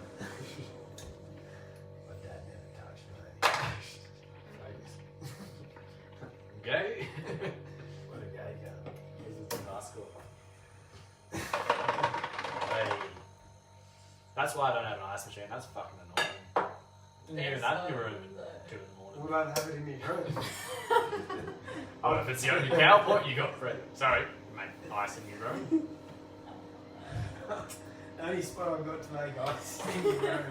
My dad never touched me. Gay? What a gay guy. He's a rascal. Hey. That's why I don't have an ice machine. That's fucking annoying. Didn't even have in your room at 2 in the morning. We don't have it in your room. Oh, if it's the only PowerPoint you got, Fred. Sorry, make ice in your room. The only spot I've got to make ice in your room.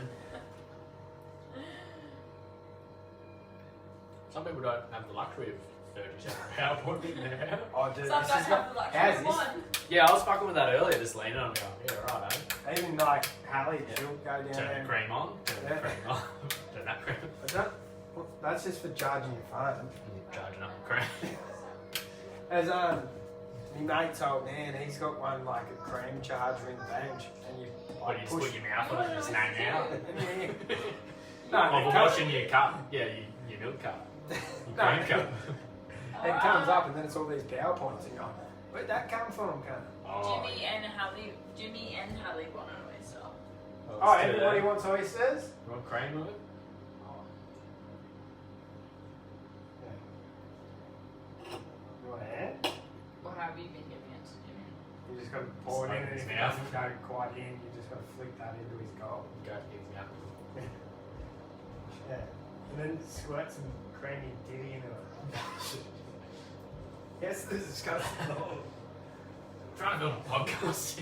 Some people don't have the luxury of 37 PowerPoint in their house. Oh, dude, Some this don't is have the luxury how's of this? one. Yeah, I was fucking with that earlier, just leaning on it. Yeah, right, eh? Even like Hallie, Yeah. she'll go down Turn there. the cream on, turn Yeah. the cream on, turn that cream on. I don't, well, that's just for charging your phone. Charging up the cream. As my mate's old man, he's got one like a cream charger in the bench, and you Or like you just put your mouth on it and just hang out. No, Or it for comes- washing your cup. Yeah, your milk cup. Your No. cream cup. It comes up, and then it's all these PowerPoints, and you're like, where'd that come from, cunt? Oh, Jimmy and Hallie want an oyster. Oh, everybody wants oysters? You want cream with it? pour it in, Open and his if it mouth. doesn't go quite in, you just got to flick that into his goal. Go to his mouth. Yeah. And then squirt some creamy ditty into it. Yes, this is disgusting. I'm trying to film a podcast.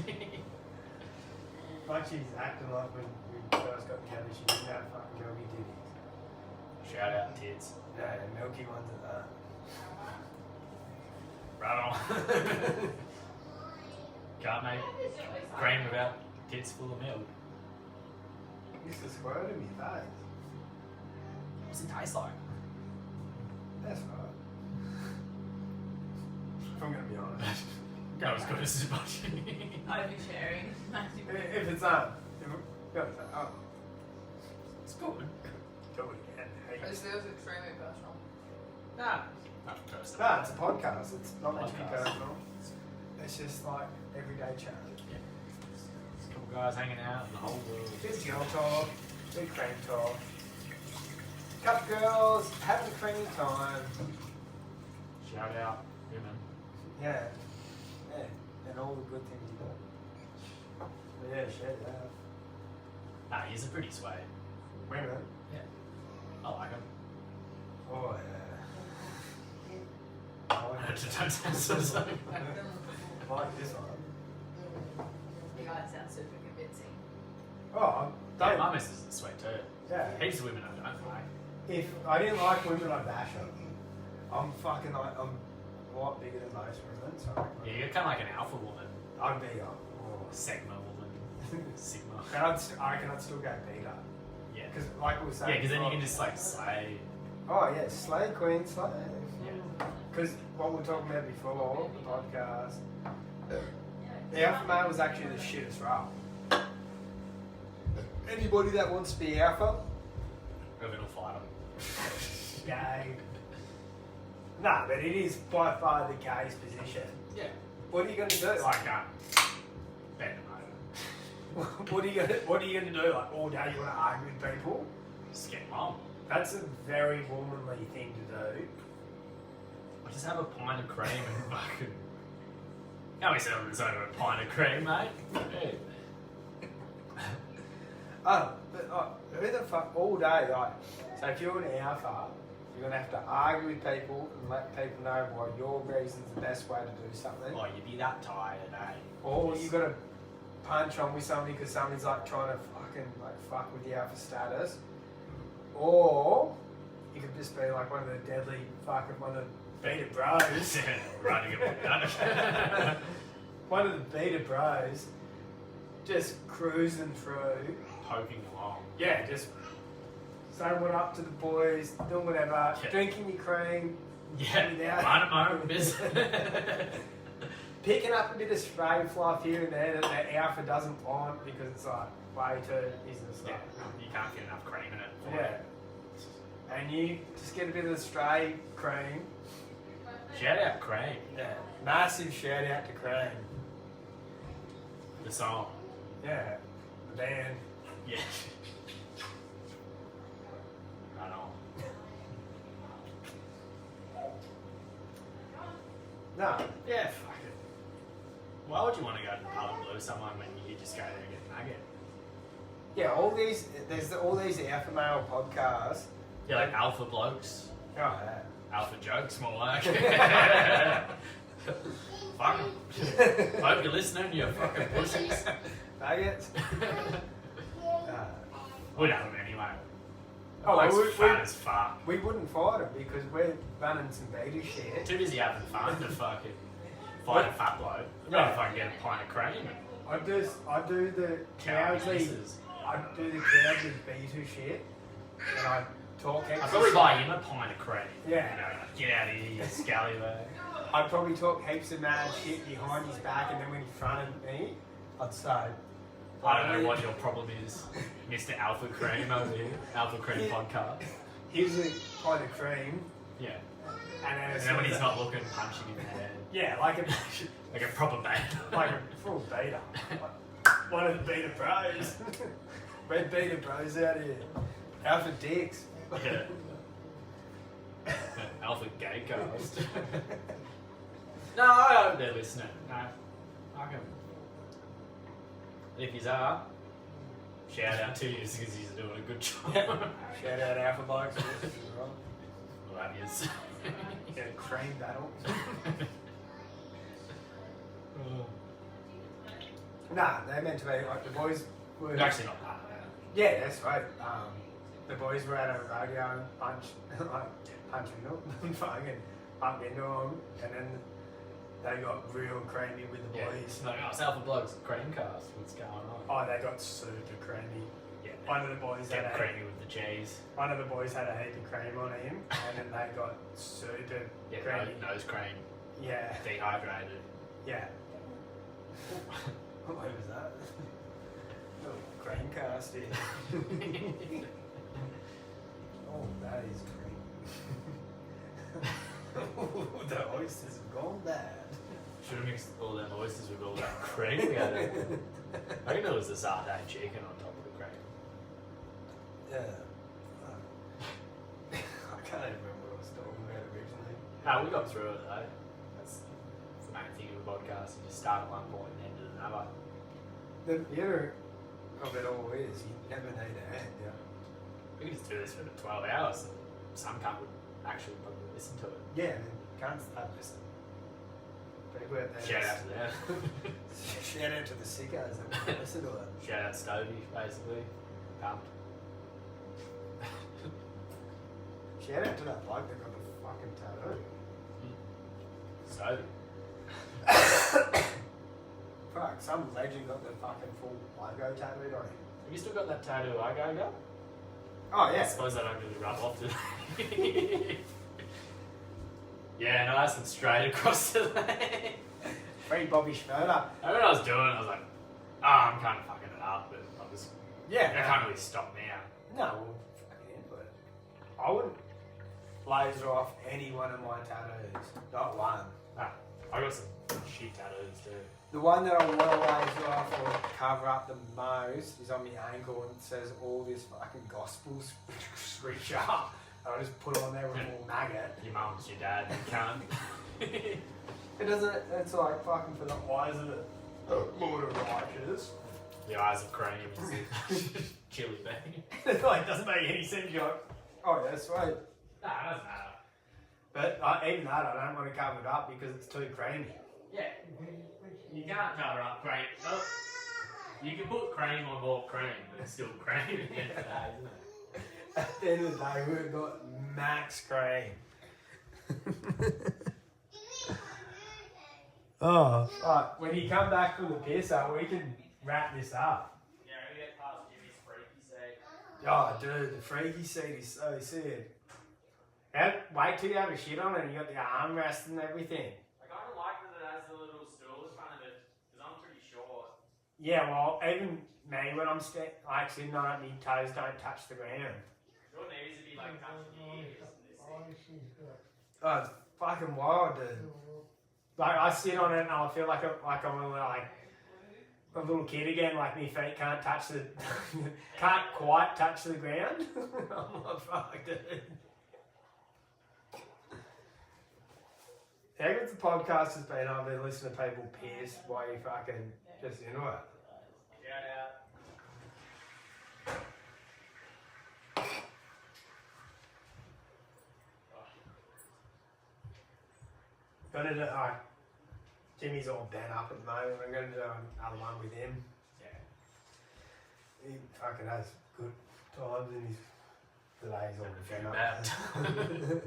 Like she's acting like when we first got together, she didn't have fucking milky ditties. Shout out tits. Yeah, the milky ones at that. Right on. Can't make cream without tits full of milk. Used to squirt in my face. What's it taste like? That's right. If I'm gonna be honest. Go as good as much. Oversharing. If it's oh, It's good. go again. Hey. This is extremely personal. Nah. Not personal. No, it's a podcast. It's not meant to be Podcast. personal. It's just like everyday chat. Yeah. It's a couple guys hanging out in the whole world. Bit girl talk, bit cream talk. Couple girls having a creamy time. Shout out women. Yeah. Yeah. And all the good things you got. But yeah, share that. Nah, he's a pretty sway. Women. I like him. Oh yeah. I like Don't this. sound so sorry. I like this one. You guys sound super convincing. Oh, Yeah, don't. my missus is sweet too. Yeah. Heaps of women I don't like. If I didn't like women, I'd bash them. I'm fucking like, I'm a lot bigger than most women, so Yeah, you're kind of like an alpha woman. I'd be up. Sigma woman. Sigma. And I reckon I'd still go beta. Yeah. Because like we were saying Yeah, because then you before- can just like slay. Oh yeah, slay queen, slay. Yeah. Because what we were talking about before, the podcast, the alpha male was actually the shittest role. Anybody that wants to be alpha, Women will fight them. gay. Nah, but it is by far the gayest position. Yeah. What are you gonna do? Like, bend them over. What are you gonna do? Like all day you wanna argue with people? Just get them on. That's a very womanly thing to do. I just have a pint of cream and fucking. How many servings over a pint of cream, mate? Hey. Oh, but who the fuck all day? Like, so if you're an alpha, you're gonna have to argue with people and let people know why your reason's the best way to do something. Oh, you'd be that tired, eh? Or you gotta punch on with somebody because somebody's like trying to fucking like fuck with the alpha status. Or you could just be like one of the deadly fucking one of the beta bros. Running it down. One of the beta bros just cruising through. Poking along. Yeah, just saying what up to the boys, doing whatever, Yeah. drinking your cream, Yeah, Yeah. mind my own business. picking up a bit of spray fluff here and there that the alpha doesn't want because it's like way too business Yeah, stuff. you can't get enough cream in it. for Yeah. And you just get a bit of the stray cream. it. Shout out cream. Yeah. Massive shout out to Cream. The song. Yeah. The band. Yeah. Right on. No. Yeah, fuck it. Why would you want to go to the pub and blue someone when you just go there and get a nugget? Yeah, there's all these alpha male podcasts. Yeah, like alpha blokes, Oh yeah. alpha jokes, more like. Fuck 'em. Hope you're listening, you fucking pussies. Nuggets. We'd have them anyway. Oh, Blokes we- fat we- as fuck. We wouldn't fight them because we're running some beta shit. Too busy having fun to fucking fight a fat bloke. Yeah. Yeah. If I can get a pint of cream and I do the cow cowardly, pieces. I do the cowardly beta shit, and I talk I'd extra probably shit. buy him a pint of cream. Yeah. You know, like, get out of here, you scallywag. I'd probably talk heaps of mad shit behind his back, and then when he fronted me, I'd say, I don't know what your problem is, Mr. Alpha Cream over here. Alpha Cream Yeah. podcast. here's a pint of cream, Yeah. and And then when he's not looking, punch him in the head. yeah, like a Like a proper band. like a full beta, like one of the beta bros, red beta bros out here, alpha dicks. Yeah. Alpha Gay Cast. No, I hope they're listening. No. I can. If you are, shout out to you because he's doing a good job. Shout out Alpha Blokes. Love yous. Yeah, cream battle. Nah, they meant to be like the boys were. It's actually not bad. Yeah, that's right. The boys were at a rodeo and punching them, fucking bumped into them, and then they got real creamy with the Yeah, boys. it's like, oh, it's Alpha Blokes cream cast. What's going on? Oh, they got super creamy. Yeah, One of the boys had get a creamy with the cheese. One of the boys had a heap of cream on him, and then they got super Yeah, creamy. nose cream, Yeah, dehydrated. yeah. What was that? Oh, cream cast here. Oh, that is cream. The oysters have gone bad. Should have mixed all them oysters with all that cream we had. I think it was the sardine chicken on top of the cream. Yeah. I can't even remember what I was talking about originally. No, we got through it though. That's the main thing of a podcast. You just start at one point and end at another. The beauty of it all is you never need to end, yeah. We could just do this for 12 hours. And some cunt would actually probably listen to it. Yeah, man. Can't stop listening. People out there. Shout out to them. Shout out to the sickos that want to listen to it. Shout out Stovey, basically. Pumped. Shout out to that bloke that got the fucking tattoo. Stovey. Fuck, some legend got the fucking full logo tattooed on him. Have you still got that tattoo I got? Oh, I yeah. suppose I don't really rub off today. Yeah, nice and straight across the leg. Free Bobby Schmoeder. And when I was doing it, I was like, oh, I'm kind of fucking it up, but I can't really stop now. No, well, fucking input. I wouldn't laser off any one of my tattoos. Not one. I got some shit tattoos too. The one that I want to laser off or cover up the most is on my ankle and it says all this fucking gospel scripture. And I just put it on there with a little maggot. Your mum's your dad, you can't. It doesn't, it's like fucking for the eyes of the Lord of Righteous. The eyes of cream is chili bean. It like doesn't make any sense. You're like, oh yeah, sweet. Nah, it doesn't matter. But even that, I don't want to cover it up because it's too creamy. Yeah, you can't cover up cream. Well, you can put cream on more cream, but it's still cream at the end of the day, isn't it? At the end of the day, we've got max cream. Oh. Right, when you come back from the pisser, we can wrap this up. Yeah, we get past Jimmy's freaky seat. Oh, dude, the freaky seat is so sick. Wait till you have a shit on it and you got the armrest and everything. I kind of like that it has the little stool in front of it, because I'm pretty short. Yeah, well, even me when I'm sitting on it, my toes don't touch the ground. Your knees would be like touching your ears and this thing. Oh, it's fucking wild, dude. Like I sit on it and I feel like I'm like a little kid again. Like my feet can't touch can't quite touch the ground. I'm like, fuck, dude. How good's the podcast has been? I've been listening to people piss while you fucking just into it. Shout out. Gonna do, Jimmy's all bent up at the moment. I'm gonna do another one with him. Yeah. He fucking has good times and he's today's all bent up. Bad.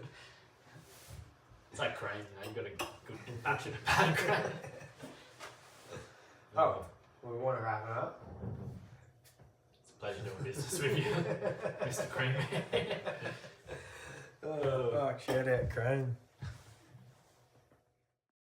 It's like cream, you know, you've got a good batch of bad cream. Oh, we want to wrap it up. It's a pleasure doing business with you, Mr. Cream. Oh, fuck, shout out Cream.